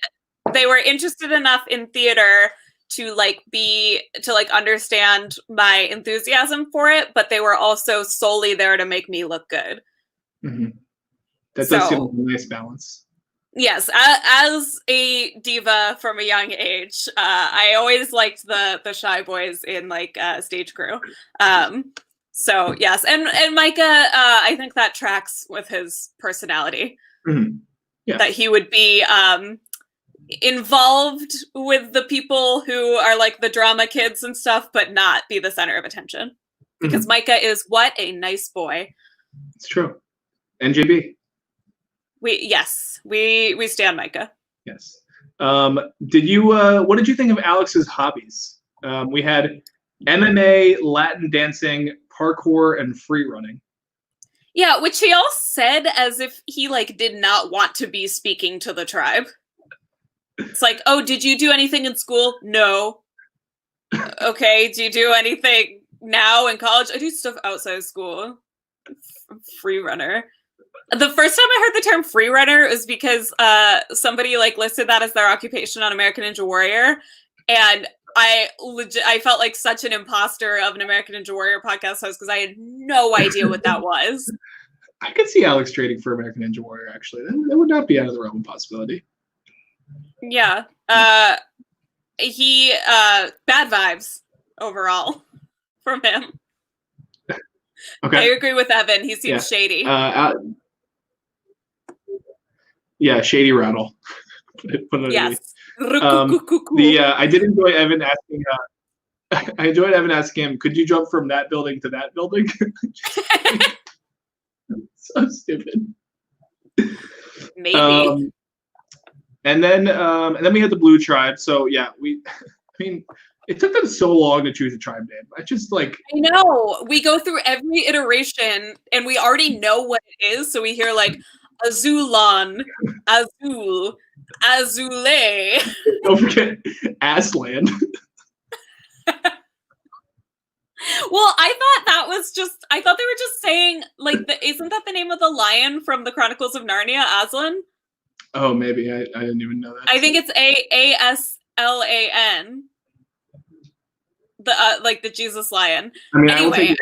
They were interested enough in theater to understand my enthusiasm for it, but they were also solely there to make me look good. Mm-hmm. That does seem like a nice balance. Yes, as a diva from a young age, I always liked the shy boys in stage crew. So yes, and Micah, I think that tracks with his personality. Mm-hmm. Yeah. That he would be involved with the people who are the drama kids and stuff, but not be the center of attention. Because Micah is what a nice boy. It's true. And JB. We stand Micah. Yes. What did you think of Alex's hobbies? We had MMA, Latin dancing, parkour, and free running. Yeah, which he all said as if he did not want to be speaking to the tribe. It's oh, did you do anything in school? No. Okay, do you do anything now in college? I do stuff outside of school. Free runner. The first time I heard the term free runner is because somebody listed that as their occupation on American Ninja Warrior, and I felt like such an imposter of an American Ninja Warrior podcast host because I had no idea what that was. I could see Alex trading for American Ninja Warrior, actually. That would not be out of the realm of possibility. Yeah. He bad vibes. overall from him. Okay. I agree with Evan. He seems shady. Yeah, shady rattle. Put it yes. I did enjoy Evan asking. I enjoyed Evan asking him, "Could you jump from that building to that building?" So stupid. Maybe. And then we had the Blue Tribe. So yeah, I mean, it took them so long to choose a tribe name. I just like. I know. We go through every iteration, and we already know what it is. So we hear like Azulon, Azul, Azule. Don't forget Aslan. Well, I thought they were just saying like isn't that the name of the lion from the Chronicles of Narnia, Aslan? Oh, maybe I didn't even know that. I think it's Aslan. The like the Jesus lion. I mean, anyway,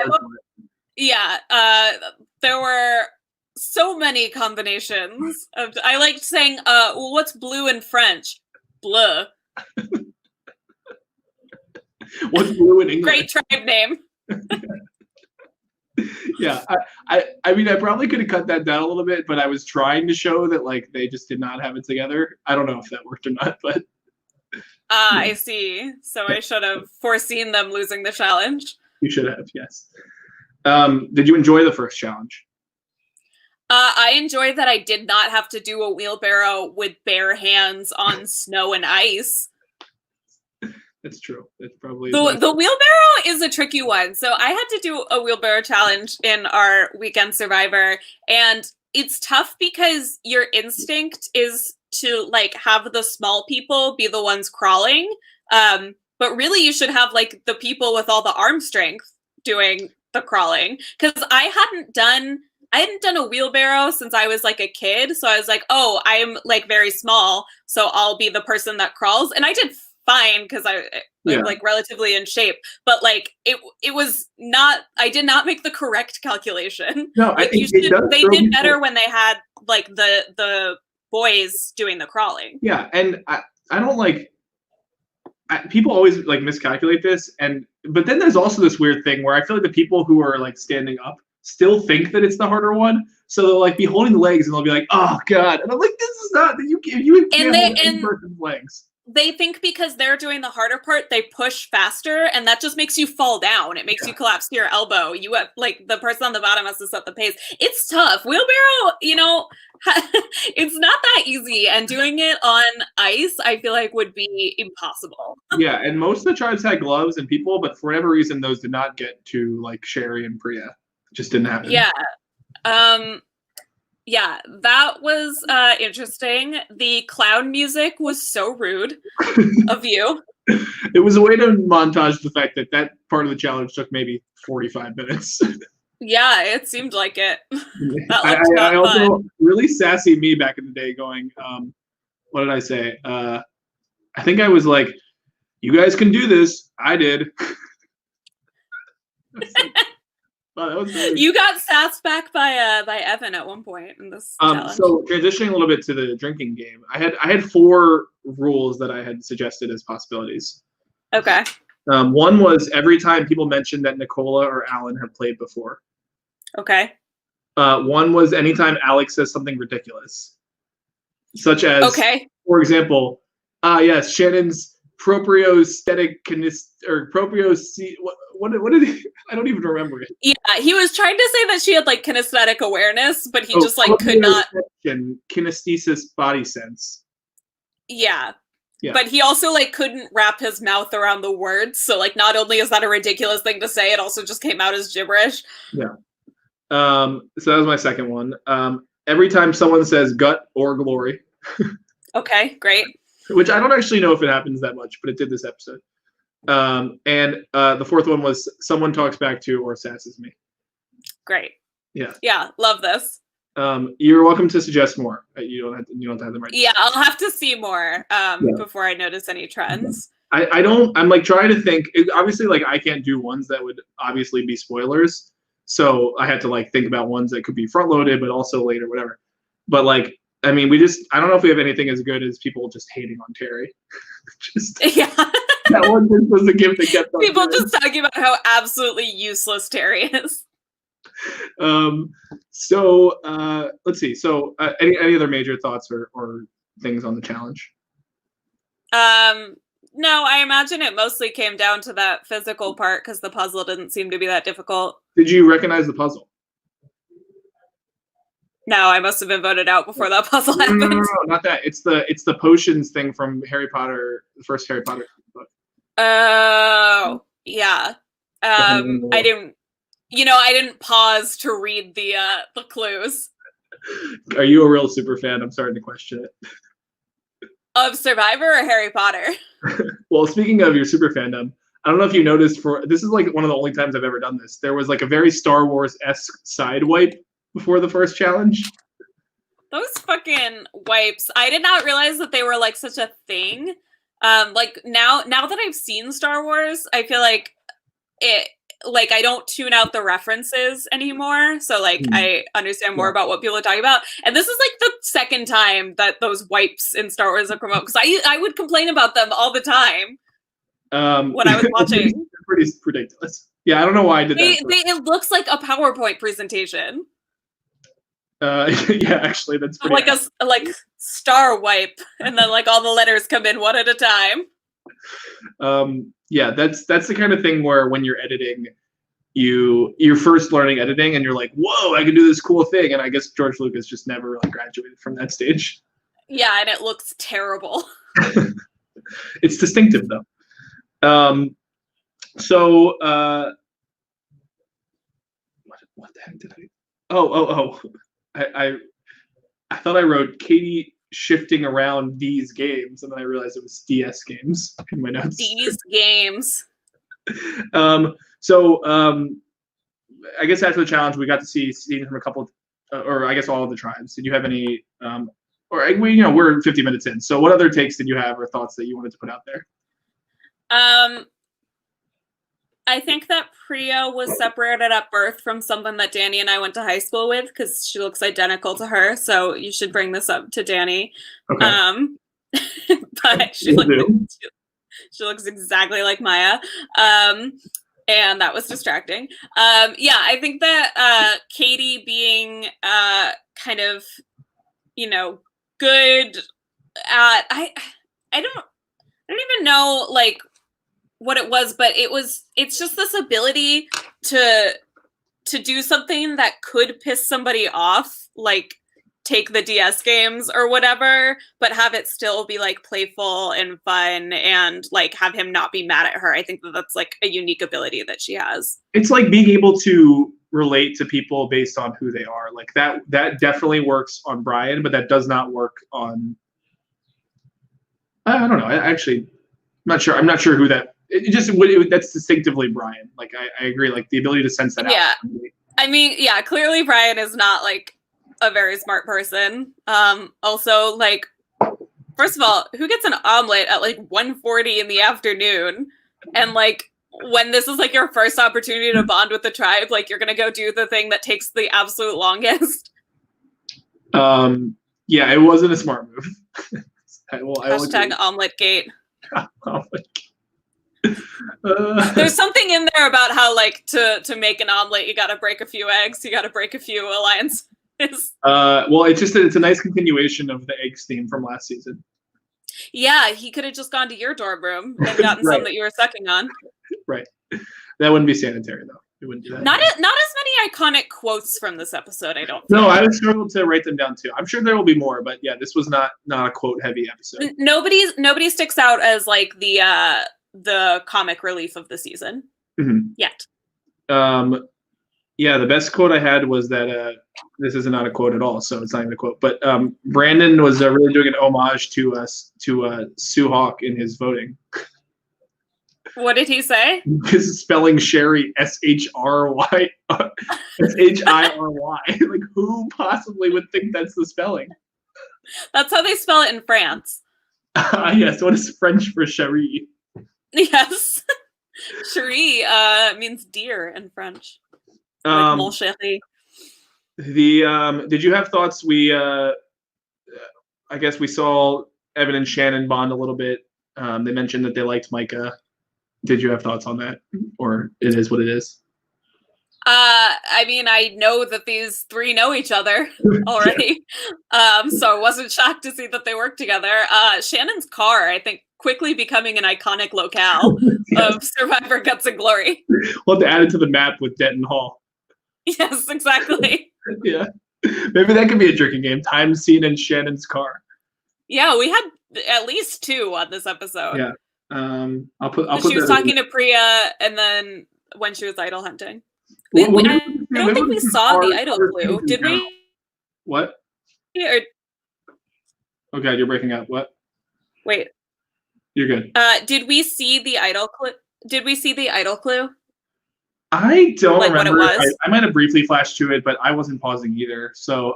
there were so many combinations of. I liked saying, well, "What's blue in French?" Bleu. What's blue in English? Great tribe name. Yeah, I mean, I probably could have cut that down a little bit, but I was trying to show that like they just did not have it together. I don't know if that worked or not, but. I see. So I should have foreseen them losing the challenge. You should have, yes. Did you enjoy the first challenge? I enjoyed that I did not have to do a wheelbarrow with bare hands on snow and ice. That's true. It's probably the wheelbarrow is a tricky one. So I had to do a wheelbarrow challenge in our Weekend Survivor, and it's tough because your instinct is to like have the small people be the ones crawling, but really you should have like the people with all the arm strength doing the crawling, because I hadn't done a wheelbarrow since I was like a kid, so I was like, oh, I'm like very small, so I'll be the person that crawls, and I did fine because I'm like relatively in shape, but like it was not. I did not make the correct calculation. No, like, they did better when they had like the boys doing the crawling. Yeah, and I don't like. People always like miscalculate this, but then there's also this weird thing where I feel like the people who are like standing up still think that it's the harder one, so they'll like be holding the legs and they'll be like, "Oh God," and I'm like, "This is not you can't hold any person's legs." They think because they're doing the harder part, they push faster, and that just makes you fall down. It makes you collapse to your elbow. You have like the person on the bottom has to set the pace. It's tough. Wheelbarrow, it's not that easy, and doing it on ice, I feel like would be impossible. Yeah, and most of the tribes had gloves and people, but for whatever reason, those did not get to like Sherry and Priya. It just didn't happen. Yeah. Yeah, that was interesting. The clown music was so rude of you. It was a way to montage the fact that part of the challenge took maybe 45 minutes. Yeah, it seemed like it. I also really sassy me back in the day going, what did I say? I think I was like, "You guys can do this." I did. Wow, you got sassed back by Evan at one point in this challenge. So transitioning a little bit to the drinking game, I had 4 rules that I had suggested as possibilities. Okay. One was every time people mentioned that Nicola or Alan have played before. Okay. One was anytime Alex says something ridiculous, such as, for example, yes, Shannon's propriocetic or what did he? I don't even remember it. Yeah, he was trying to say that she had like kinesthetic awareness, but he just like could not. Kinesthesis body sense. Yeah. But he also like couldn't wrap his mouth around the words, so like not only is that a ridiculous thing to say, it also just came out as gibberish. Yeah. So that was my second one. Every time someone says gut or glory. Okay, great. Which I don't actually know if it happens that much, but it did this episode. And the fourth one was someone talks back to or sasses me. Great. Yeah. Yeah, love this. You're welcome to suggest more. You don't have them right. Yeah, I'll have to see more before I notice any trends. I'm like trying to think. Obviously, like I can't do ones that would obviously be spoilers. So I had to like think about ones that could be front loaded, but also later, whatever. But like, I mean, I don't know if we have anything as good as people just hating on Terry. Yeah. That one was the gift that kept on People giving. just talking about how absolutely useless Terry is. So let's see. So any other major thoughts or things on the challenge? No, I imagine it mostly came down to that physical part because the puzzle didn't seem to be that difficult. Did you recognize the puzzle? No, I must have been voted out before that puzzle happened. No, not that. It's the potions thing from Harry Potter, the first Harry Potter book. Oh, yeah. I didn't pause to read the clues. Are you a real super fan? I'm starting to question it. Of Survivor or Harry Potter? Well, speaking of your super fandom, I don't know if you noticed, this is like one of the only times I've ever done this. There was like a very Star Wars-esque side wipe before the first challenge. Those fucking wipes. I did not realize that they were like such a thing. Like now that I've seen Star Wars, I feel like I don't tune out the references anymore. So like I understand more about what people are talking about. And this is like the second time that those wipes in Star Wars have come up, because I would complain about them all the time when I was watching. Pretty ridiculous. Yeah, I don't know why I did that. It looks like a PowerPoint presentation. Yeah, actually, that's pretty like a star wipe, and then like all the letters come in one at a time. Yeah, that's the kind of thing where when you're editing, you're first learning editing, and you're like, whoa, I can do this cool thing. And I guess George Lucas just never really graduated from that stage. Yeah, and it looks terrible. It's distinctive though. So what the heck did I thought I wrote Katie shifting around these games, and then I realized it was DS games in my notes. These games. So I guess after the challenge, we got to see scenes from a couple, or I guess all of the tribes. Did you have any, we're 50 minutes in. So what other takes did you have or thoughts that you wanted to put out there? I think that Priya was separated at birth from someone that Danny and I went to high school with, because she looks identical to her. So you should bring this up to Danny. Okay. But she looks exactly like Maya. And that was distracting. Yeah, I think that Katie being kind of, good at I don't even know like what it was, but it's just this ability to do something that could piss somebody off, like take the DS games or whatever, but have it still be like playful and fun, and like have him not be mad at her. I think that that's like a unique ability that she has. It's like being able to relate to people based on who they are. Like that definitely works on Brian, but that does not work on, I don't know. I'm not sure who that. That's distinctively Brian. Like I agree. Like the ability to sense that out. Yeah, I mean, yeah. Clearly, Brian is not like a very smart person. Also, like, first of all, who gets an omelet at like 1:40 in the afternoon? And like, when this is like your first opportunity to bond with the tribe, like you're gonna go do the thing that takes the absolute longest. Yeah, it wasn't a smart move. Hashtag omelet gate. There's something in there about how like to make an omelet you gotta break a few eggs, you gotta break a few alliances. Well, it's a nice continuation of the eggs theme from last season. Yeah, he could have just gone to your dorm room and gotten Right. some that you were sucking on. Right. That wouldn't be sanitary though. It wouldn't do that. Not as many iconic quotes from this episode, I don't think. No, I would struggle to write them down too. I'm sure there will be more, but yeah, this was not a quote heavy episode. Nobody sticks out as like the comic relief of the season yet. Yeah, the best quote I had was that this is not a quote at all, so it's not even a quote. But Brandon was really doing an homage to Sue Hawk in his voting. What did he say? He's spelling Sherry SHRY, SHIRY. Like, who possibly would think that's the spelling? That's how they spell it in France. Yes. What is French for Cherie? Yes, Cherie means dear in French. Like mon chéri. Did you have thoughts? I guess we saw Evan and Shannon bond a little bit. They mentioned that they liked Micah. Did you have thoughts on that, or it is what it is? I mean, I know that these three know each other already, so I wasn't shocked to see that they work together. Shannon's car, I think, quickly becoming an iconic locale Yes. of Survivor Guts and Glory. We'll have to add it to the map with Denton Hall. Yes, exactly. Yeah, maybe that could be a drinking game. Time seen in Shannon's car. Yeah, we had at least 2 on this episode. Yeah. I'll put she was talking to Priya, and then when she was idol hunting. I don't think we saw the idol clue. Did we? What? Or... Oh god, you're breaking up. What? Wait. You're good. Did we see the idol clue? Did we see the idol clue? I don't remember. What it was. I might have briefly flashed to it, but I wasn't pausing either. So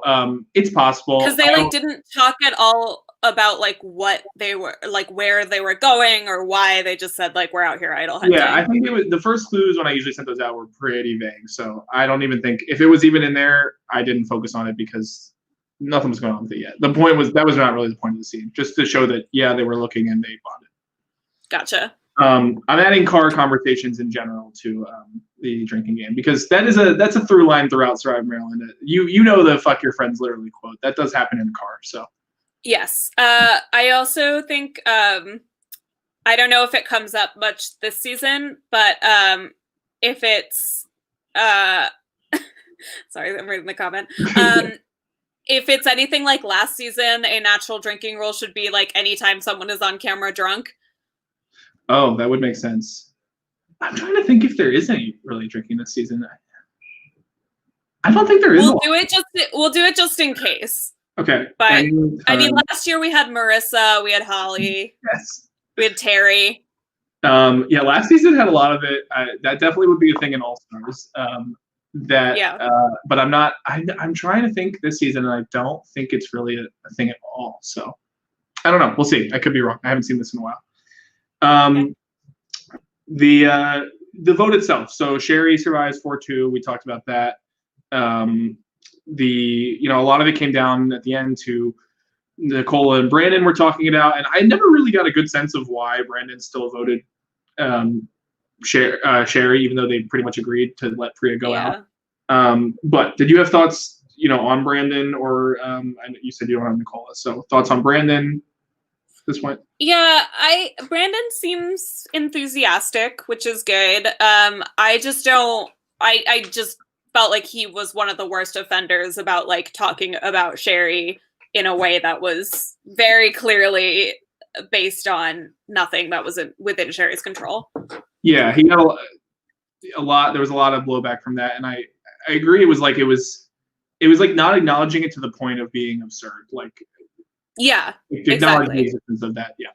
it's possible. Because they didn't talk at all about what they were where they were going or why. They just said we're out here idol hunting. Yeah, I think it was the first clues when I usually sent those out were pretty vague. So I don't even think if it was even in there, I didn't focus on it because nothing was going on with it yet. The point was that was not really the point of the scene, just to show that they were looking and they bonded. Gotcha. I'm adding car conversations in general to the drinking game because that's a through line throughout Survivor Maryland. You know the "fuck your friends" literally quote that does happen in the car. So yes, I also think I don't know if it comes up much this season, but if it's sorry, I'm reading the comment. If it's anything like last season, a natural drinking rule should be anytime someone is on camera drunk. Oh, that would make sense. I'm trying to think if there is any really drinking this season. I don't think there is. We'll do it just in case. Okay. But I mean, last year we had Marissa, we had Holly, yes, we had Terry. Last season had a lot of it. That definitely would be a thing in All Stars. But I'm not. I'm trying to think this season, and I don't think it's really a thing at all. So I don't know. We'll see. I could be wrong. I haven't seen this in a while. The vote itself. So Sherry survives 4-2. We talked about that. A lot of it came down at the end to Nicole and Brandon were talking it out, and I never really got a good sense of why Brandon still voted Sherry, even though they pretty much agreed to let Priya go out. But did you have thoughts, on Brandon, or you said you don't have Nicola, so thoughts on Brandon? This point? Yeah, Brandon seems enthusiastic, which is good. I just felt like he was one of the worst offenders about talking about Sherry in a way that was very clearly based on nothing that was within Sherry's control. Yeah, he got a lot. There was a lot of blowback from that, and I agree. It was not acknowledging it to the point of being absurd. Yeah, acknowledge the existence of that. Yeah.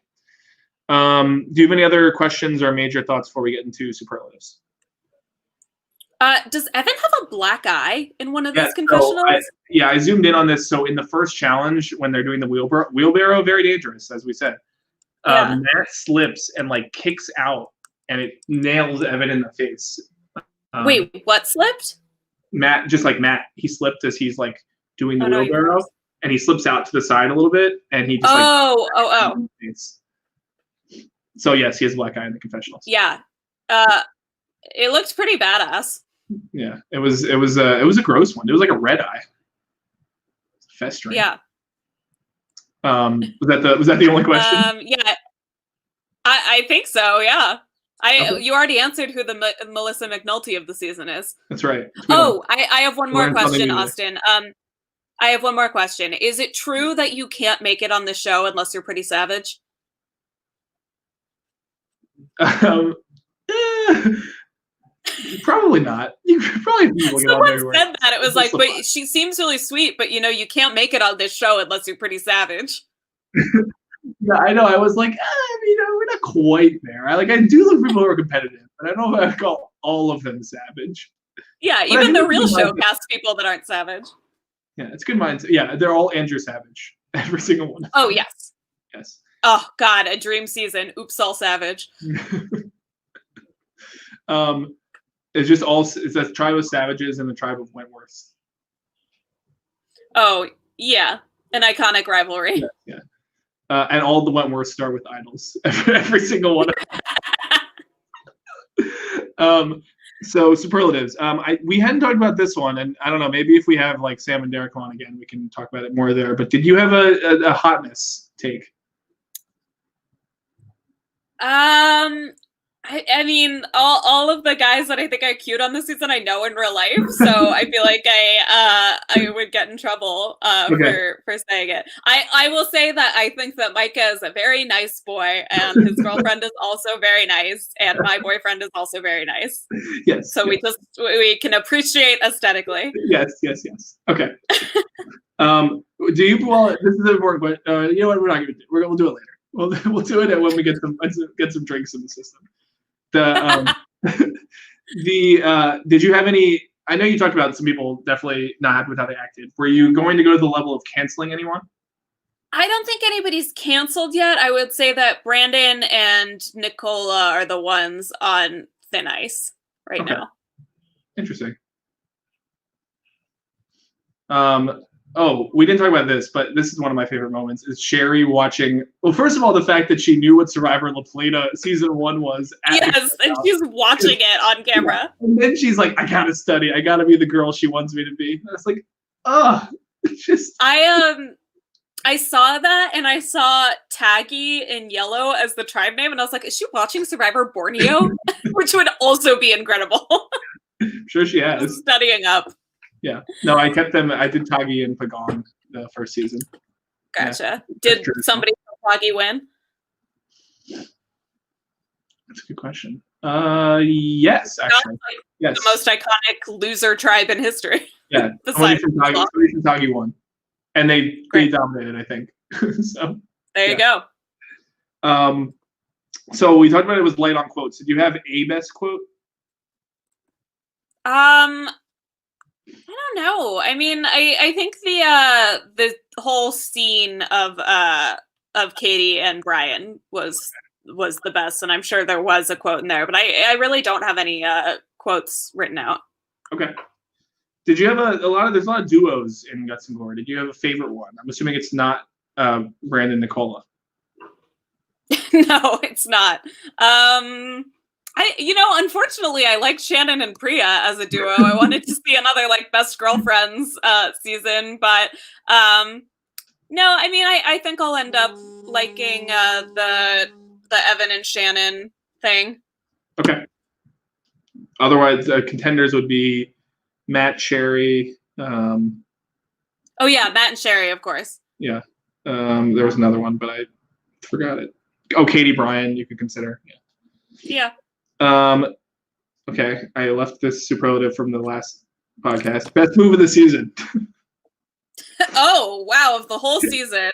Do you have any other questions or major thoughts before we get into superlatives? Does Evan have a black eye in one of these confessionals? I zoomed in on this. So in the first challenge, when they're doing the wheelbarrow, very dangerous, as we said. Matt slips and kicks out, and it nails Evan in the face. Wait, what slipped? Matt, just like Matt, he slipped as he's doing the wheelbarrow. And he slips out to the side a little bit, and he just So yes, he has a black eye in the confessionals. Yeah, it looked pretty badass. Yeah, it was a gross one. It was like a red eye. Festering. Yeah. Was that the only question? Yeah, I think so. Yeah. Okay. You already answered who the Melissa McNulty of the season is. That's right. I have one more question, Austin. I have one more question. Is it true that you can't make it on the show unless you're pretty savage? Probably not. You could probably be looking Someone everywhere. said that. It was but she seems really sweet, but you can't make it on this show unless you're pretty savage. Yeah, I know. I was we're not quite there. I do look for people who are competitive, but I don't know if I'd call all of them savage. Yeah, But even the real show casts people that aren't savage. Yeah, it's good minds. Yeah, they're all Andrew Savage. Every single one. Oh, yes. Yes. Oh, God, a dream season. Oops, all savage. It's just it's a tribe of savages and the tribe of Wentworths. Oh, yeah. An iconic rivalry. Yeah. And all the Wentworths start with idols. Every single one of them. So superlatives. We hadn't talked about this one, and I don't know. Maybe if we have like Sam and Derek on again, we can talk about it more there. But did you have a hotness take? I mean, all of the guys that I think are cute on this season I know in real life, so I feel like I would get in trouble for saying it. I will say that I think that Micah is a very nice boy, and his girlfriend is also very nice, and my boyfriend is also very nice. Yes. So yes. we can appreciate aesthetically. Yes. Okay. Do you? Well, this is important, but you know what? We're not going to do. We'll do it later. We'll do it when we get some drinks in the system. Did you have any? I know you talked about some people definitely not happy with how they acted. Were you going to go to the level of canceling anyone? I don't think anybody's canceled yet. I would say that Brandon and Nicola are the ones on thin ice right now. Interesting. Oh, we didn't talk about this, but this is one of my favorite moments, is Sherry watching, well, first of all, the fact that she knew what Survivor La Plata season 1 was. Yes, and she's watching it on camera. Yeah. And then she's like, I gotta study. I gotta be the girl she wants me to be. And I was like, just... I saw that, and I saw Taggy in yellow as the tribe name, and I was like, is she watching Survivor Borneo? Which would also be incredible. Sure she has. Just studying up. Yeah. No, I kept them. I did Taggy and Pagon the first season. Gotcha. Yeah. Did somebody from Taggy win? That's a good question. Yes, actually. Yes. The most iconic loser tribe in history. Yeah. Somebody from Taggy won. And they dominated, I think. So there you go. So we talked about it was light on quotes. Did you have a best quote? I don't know. I mean, I think the whole scene of Katie and Brian was the best, and I'm sure there was a quote in there, but I really don't have any quotes written out. Okay. Did you have there's a lot of duos in Guts and Glory. Did you have a favorite one? I'm assuming it's not Brandon Nicola. No, it's not. Unfortunately, I liked Shannon and Priya as a duo. I wanted to see another like best girlfriends season, but no, I mean, I think I'll end up liking the Evan and Shannon thing. Okay. Otherwise, contenders would be Matt, Sherry. Oh yeah, Matt and Sherry, of course. Yeah. There was another one, but I forgot it. Oh, Katie Bryan, you could consider. Yeah. Okay, I left this superlative from the last podcast. Best move of the season. Oh wow, of the whole season.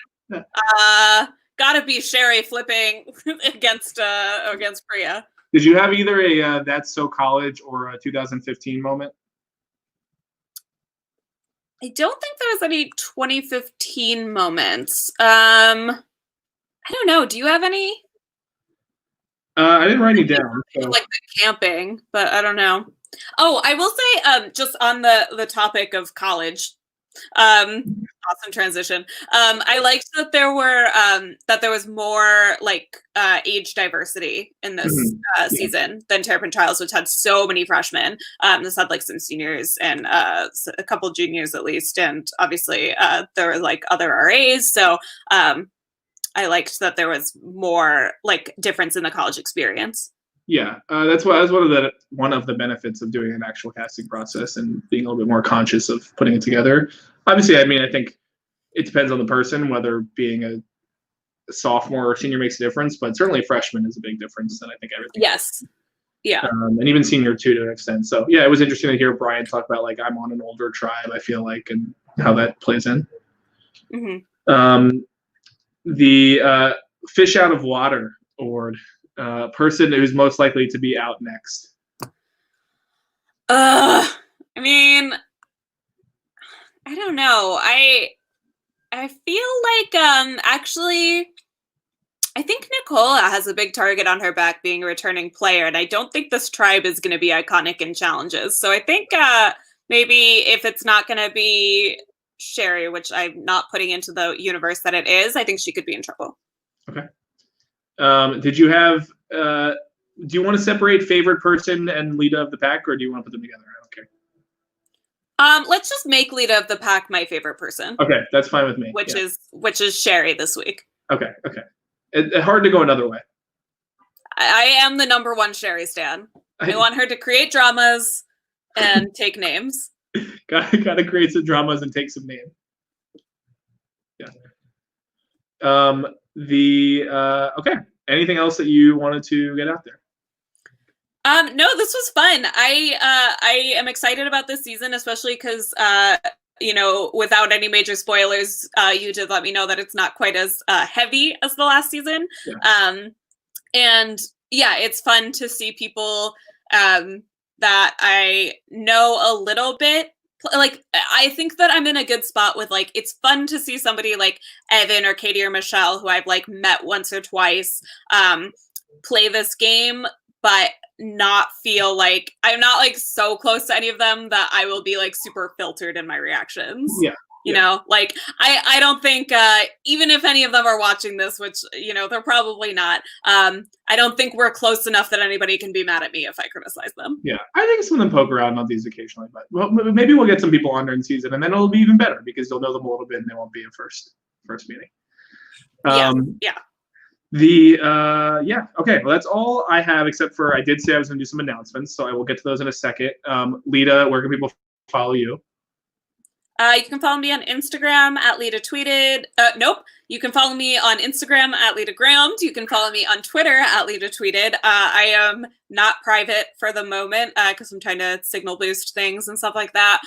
Gotta be Sherry flipping against Priya. Did you have either a That's So College or a 2015 moment? I don't think there was any 2015 moments. I don't know. Do you have any? I didn't write any down. So. Like the camping, but I don't know. Oh, I will say, just on the topic of college, awesome transition. I liked that there was more like age diversity in this season than Terrapin Trials, which had so many freshmen. This had like some seniors and a couple juniors at least, and obviously there were like other RAs. So I liked that there was more like difference in the college experience. Yeah, that's one of the benefits of doing an actual casting process and being a little bit more conscious of putting it together. Obviously, I mean, I think it depends on the person, whether being a sophomore or senior makes a difference, but certainly freshman is a big difference than I think everything. Yes. Yeah. And even senior too to an extent. So yeah, it was interesting to hear Brian talk about like I'm on an older tribe, I feel like, and how that plays in. Mm-hmm. The Fish Out of Water award, person who's most likely to be out next. I mean, I don't know. I feel like actually I think Nicola has a big target on her back being a returning player, and I don't think this tribe is going to be iconic in challenges. So I think maybe if it's not going to be Sherry, which I'm not putting into the universe that it is, I think she could be in trouble. Okay. Did you have? Do you want to separate favorite person and leader of the pack, or do you want to put them together? I don't care. Let's just make leader of the pack my favorite person. Okay, that's fine with me. Which is Sherry this week. Okay. Hard to go another way. I am the number one Sherry stan. I want her to create dramas and take names. Gotta create some dramas and take some names. Yeah. Okay. Anything else that you wanted to get out there? No, this was fun. I am excited about this season, especially because without any major spoilers, you did let me know that it's not quite as heavy as the last season. Yeah. And yeah, it's fun to see people that I know a little bit. Like, I think that I'm in a good spot with, like, it's fun to see somebody like Evan or Katie or Michelle, who I've, like, met once or twice, play this game, but not feel like I'm not, like, so close to any of them that I will be, like, super filtered in my reactions. Yeah. You know, like, I don't think, even if any of them are watching this, which, they're probably not, I don't think we're close enough that anybody can be mad at me if I criticize them. Yeah, I think some of them poke around on these occasionally, but maybe we'll get some people on during season, and then it'll be even better because you'll know them a little bit and they won't be a first meeting. Yeah. Okay, well, that's all I have, except for I did say I was going to do some announcements, so I will get to those in a second. Lita, where can people follow you? You can follow me on Instagram at Lita Tweeted. You can follow me on Instagram at Lita Grammed. You can follow me on Twitter at Lita Tweeted. I am not private for the moment because I'm trying to signal boost things and stuff like that.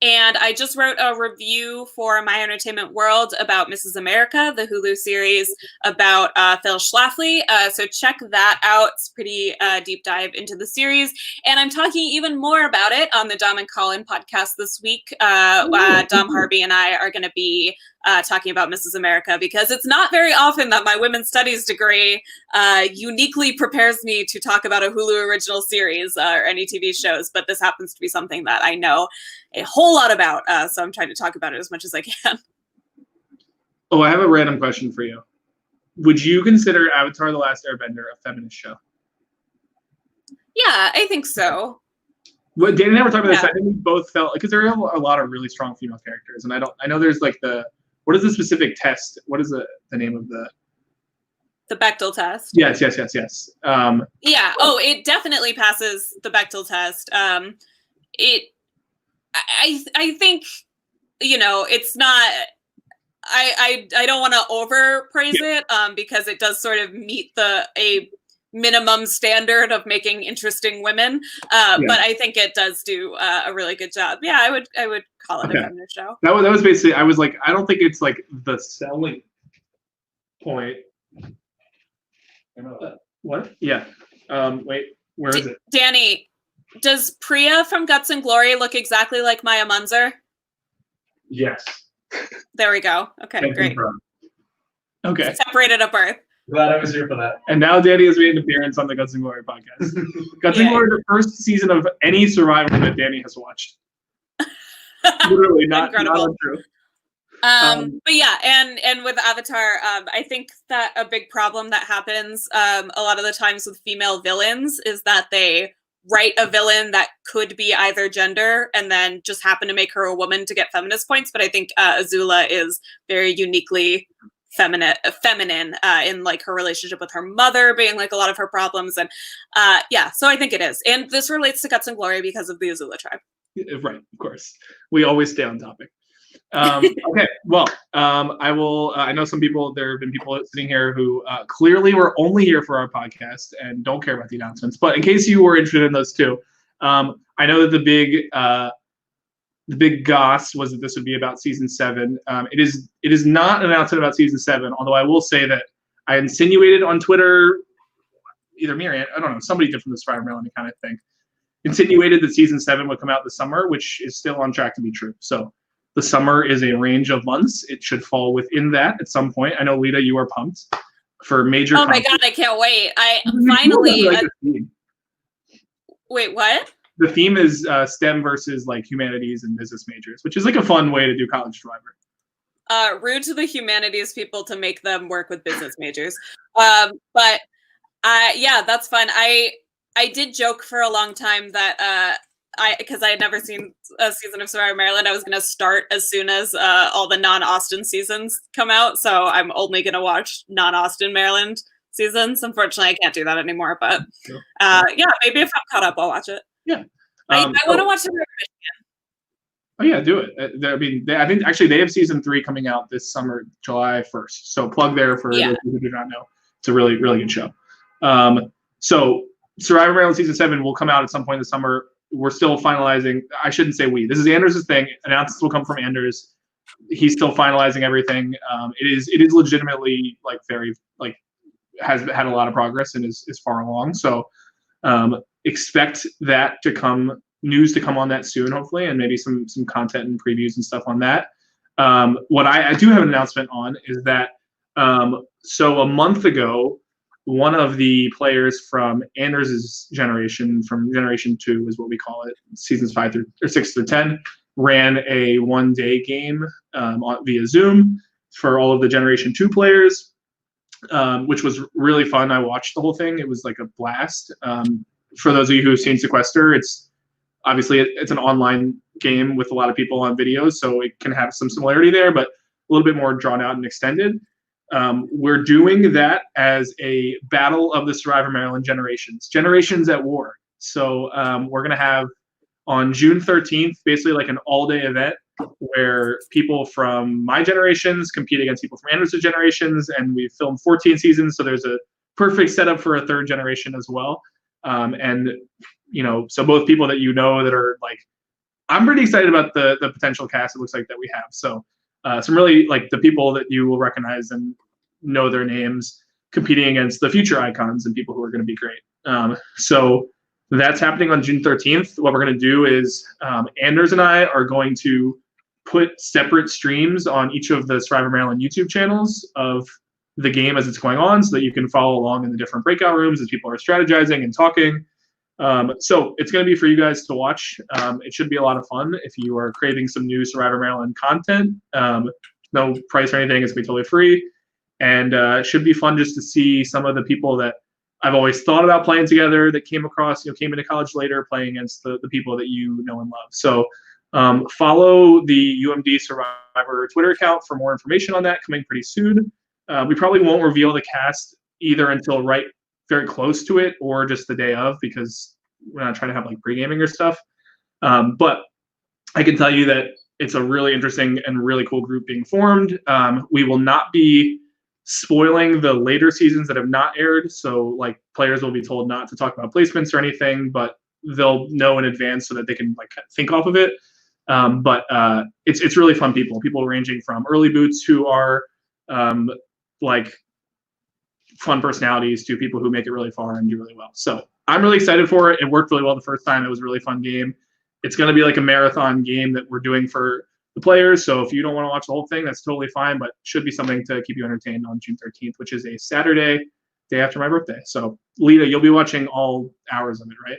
And I just wrote a review for My Entertainment World about Mrs. America, the Hulu series about Phil Schlafly. So check that out. It's a pretty deep dive into the series. And I'm talking even more about it on the Dom and Colin podcast this week. Dom Harvey and I are going to be talking about Mrs. America because it's not very often that my women's studies degree uniquely prepares me to talk about a Hulu original series or any TV shows. But this happens to be something that I know a whole lot about, so I'm trying to talk about it as much as I can. Oh, I have a random question for you. Would you consider Avatar: The Last Airbender a feminist show? Yeah, I think so. Well, Danny and I were talking about this. I think we both felt, because there are a lot of really strong female characters, and I know there's like what is the specific test? What is the name of the Bechdel Test? Yes. Yeah. Oh, it definitely passes the Bechdel Test. I think, it's not, I don't want to overpraise it because it does sort of meet a minimum standard of making interesting women. But I think it does do a really good job. Yeah, I would call it a feminist show. That was basically, I was like, I don't think it's like the selling point. What? Yeah. Wait, where is it? Danny, does Priya from Guts and Glory look exactly like Maya Munzer? Yes. There we go. Okay, great. Okay. Separated at birth. Glad I was here for that. And now Danny has made an appearance on the Guts and Glory podcast. Guts and Glory is the first season of any Survivor that Danny has watched. Literally, not untrue. But yeah, and with Avatar, I think that a big problem that happens a lot of the times with female villains is that they write a villain that could be either gender and then just happen to make her a woman to get feminist points. But I think Azula is very uniquely feminine in like her relationship with her mother being like a lot of her problems. And so I think it is. And this relates to Guts and Glory because of the Azula tribe. Right, of course. We always stay on topic. Okay, well, I will. I know there have been people sitting here who clearly were only here for our podcast and don't care about the announcements. But in case you were interested in those too, I know that the big goss was that this would be about season 7. It is not an announcement about season 7. Although I will say that I insinuated on Twitter, either me or I don't know, somebody different from the Spider Melanie kind of thing, insinuated that season 7 would come out this summer, which is still on track to be true. So the summer is a range of months. It should fall within that at some point. I know, Lita, you are pumped for major. Oh my God, I can't wait! I finally. Wait, what? the theme is STEM versus like humanities and business majors, which is like a fun way to do college Survivor. Rude to the humanities people to make them work with business majors. But yeah, that's fun. I did joke for a long time that because I had never seen a season of Survivor Maryland, I was going to start as soon as all the non-Austin seasons come out. So I'm only going to watch non-Austin Maryland seasons. Unfortunately, I can't do that anymore. But yeah, maybe if I'm caught up, I'll watch it. Yeah. I want to watch Survivor Michigan. Oh yeah, do it. I mean, I think actually they have season 3 coming out this summer, July 1st. So plug there for those who do not know. It's a really, really good show. So Survivor Maryland season 7 will come out at some point this summer. We're still finalizing. I shouldn't say we. This is Anders' thing. Announcements will come from Anders. He's still finalizing everything. It is legitimately like very like has had a lot of progress and is far along. So expect that to come. News to come on that soon, hopefully, and maybe some content and previews and stuff on that. What I do have an announcement on is that so a month ago, one of the players from Anders' generation, from Generation 2 is what we call it, seasons 6 through 10, ran a one-day game via Zoom for all of the Generation 2 players, which was really fun. I watched the whole thing. It was like a blast. For those of you who have seen Sequester, obviously it's an online game with a lot of people on videos, so it can have some similarity there, but a little bit more drawn out and extended. We're doing that as a battle of the Survivor Maryland generations at war. So we're going to have on June 13th, basically like an all-day event where people from my generations compete against people from Anders' generations, and we've filmed 14 seasons, so there's a perfect setup for a third generation as well. And so both people that that are like, I'm pretty excited about the potential cast it looks like that we have. So some really like the people that you will recognize and know their names competing against the future icons and people who are going to be great. So that's happening on June 13th. What we're going to do is Anders and I are going to put separate streams on each of the Survivor Maryland YouTube channels of the game as it's going on so that you can follow along in the different breakout rooms as people are strategizing and talking. So it's going to be for you guys to watch. It should be a lot of fun if you are craving some new Survivor Maryland content. No price or anything. It's going to be totally free. And it should be fun just to see some of the people that I've always thought about playing together that came into college later playing against the people that you know and love. So follow the UMD Survivor Twitter account for more information on that coming pretty soon. We probably won't reveal the cast either until very close to it or just the day of, because we're not trying to have like pre-gaming or stuff. But I can tell you that it's a really interesting and really cool group being formed. We will not be spoiling the later seasons that have not aired. So like players will be told not to talk about placements or anything, but they'll know in advance so that they can like think off of it. But it's really fun people ranging from early boots who are like fun personalities to people who make it really far and do really well. So I'm really excited for it. It worked really well the first time. It was a really fun game. It's going to be like a marathon game that we're doing for the players. So if you don't want to watch the whole thing, that's totally fine, but should be something to keep you entertained on June 13th, which is a Saturday, day after my birthday. So Lita, you'll be watching all hours of it, right?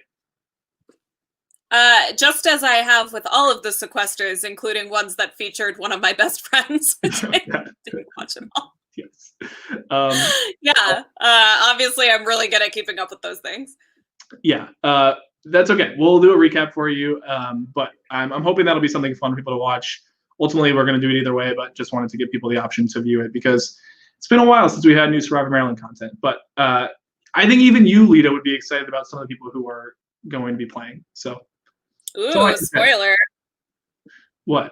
Just as I have with all of the sequesters, including ones that featured one of my best friends, which I didn't watch them all. Yes. Obviously I'm really good at keeping up with those things. Yeah. That's okay. We'll do a recap for you. But I'm hoping that'll be something fun for people to watch. Ultimately, we're going to do it either way, but just wanted to give people the option to view it because it's been a while since we had new Survivor Maryland content. But I think even you, Lita, would be excited about some of the people who are going to be playing. So, ooh, spoiler. What?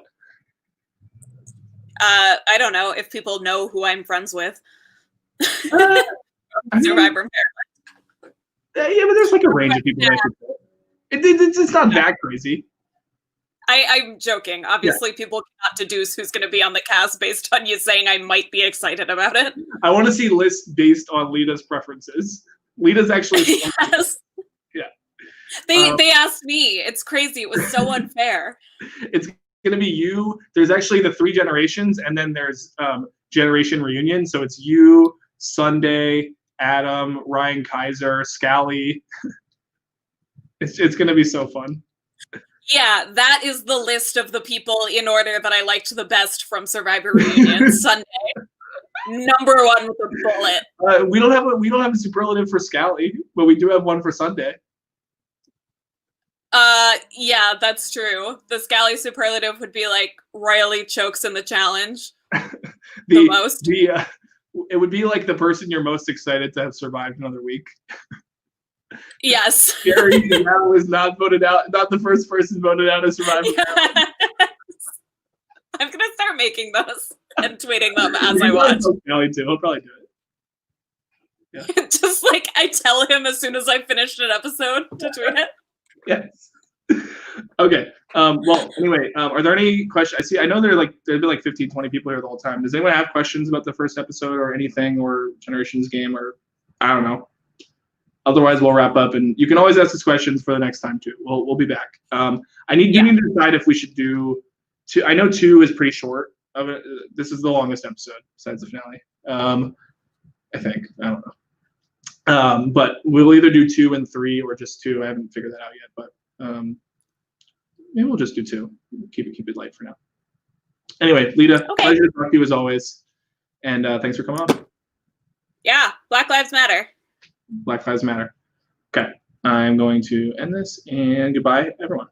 I don't know if people know who I'm friends with. Survivor Maryland. Yeah, but there's like a range of people. It's not that crazy. I'm joking. Obviously, people cannot deduce who's going to be on the cast based on you saying I might be excited about it. I want to see lists based on Lita's preferences. Lita's actually yes. Yeah. They asked me. It's crazy. It was so unfair. It's going to be you. There's actually the 3 generations, and then there's Generation Reunion. So it's you, Sunday, Adam, Ryan Kaiser, Scally. It's going to be so fun. Yeah, that is the list of the people in order that I liked the best from Survivor Reunion. Sunday, number one with a bullet. We don't have a superlative for Scally, but we do have one for Sunday. Yeah, that's true. The Scally superlative would be like royally chokes in the challenge. the most. It would be like the person you're most excited to have survived another week. Yes. Gary was not voted out, not the first person voted out as Survivor. Yes. I'm gonna start making those and tweeting them as I watch. Scally too. He'll probably do it. Yeah. Just like I tell him as soon as I finished an episode to tweet it. Yes. Okay. Well, anyway, are there any questions? I know there's been like 15, 20 people here the whole time. Does anyone have questions about the first episode or anything or Generations game or I don't know? Otherwise, we'll wrap up, and you can always ask us questions for the next time too. We'll be back. You need to decide if we should do 2. I know 2 is pretty short. This is the longest episode besides the finale. I think. I don't know. But we'll either do 2 and 3 or just 2. I haven't figured that out yet, but maybe we'll just do 2. Keep it light for now. Anyway, Lita, pleasure to talk to you as always, and thanks for coming on. Yeah, Black Lives Matter. Black Lives Matter. Okay, I'm going to end this, and goodbye, everyone.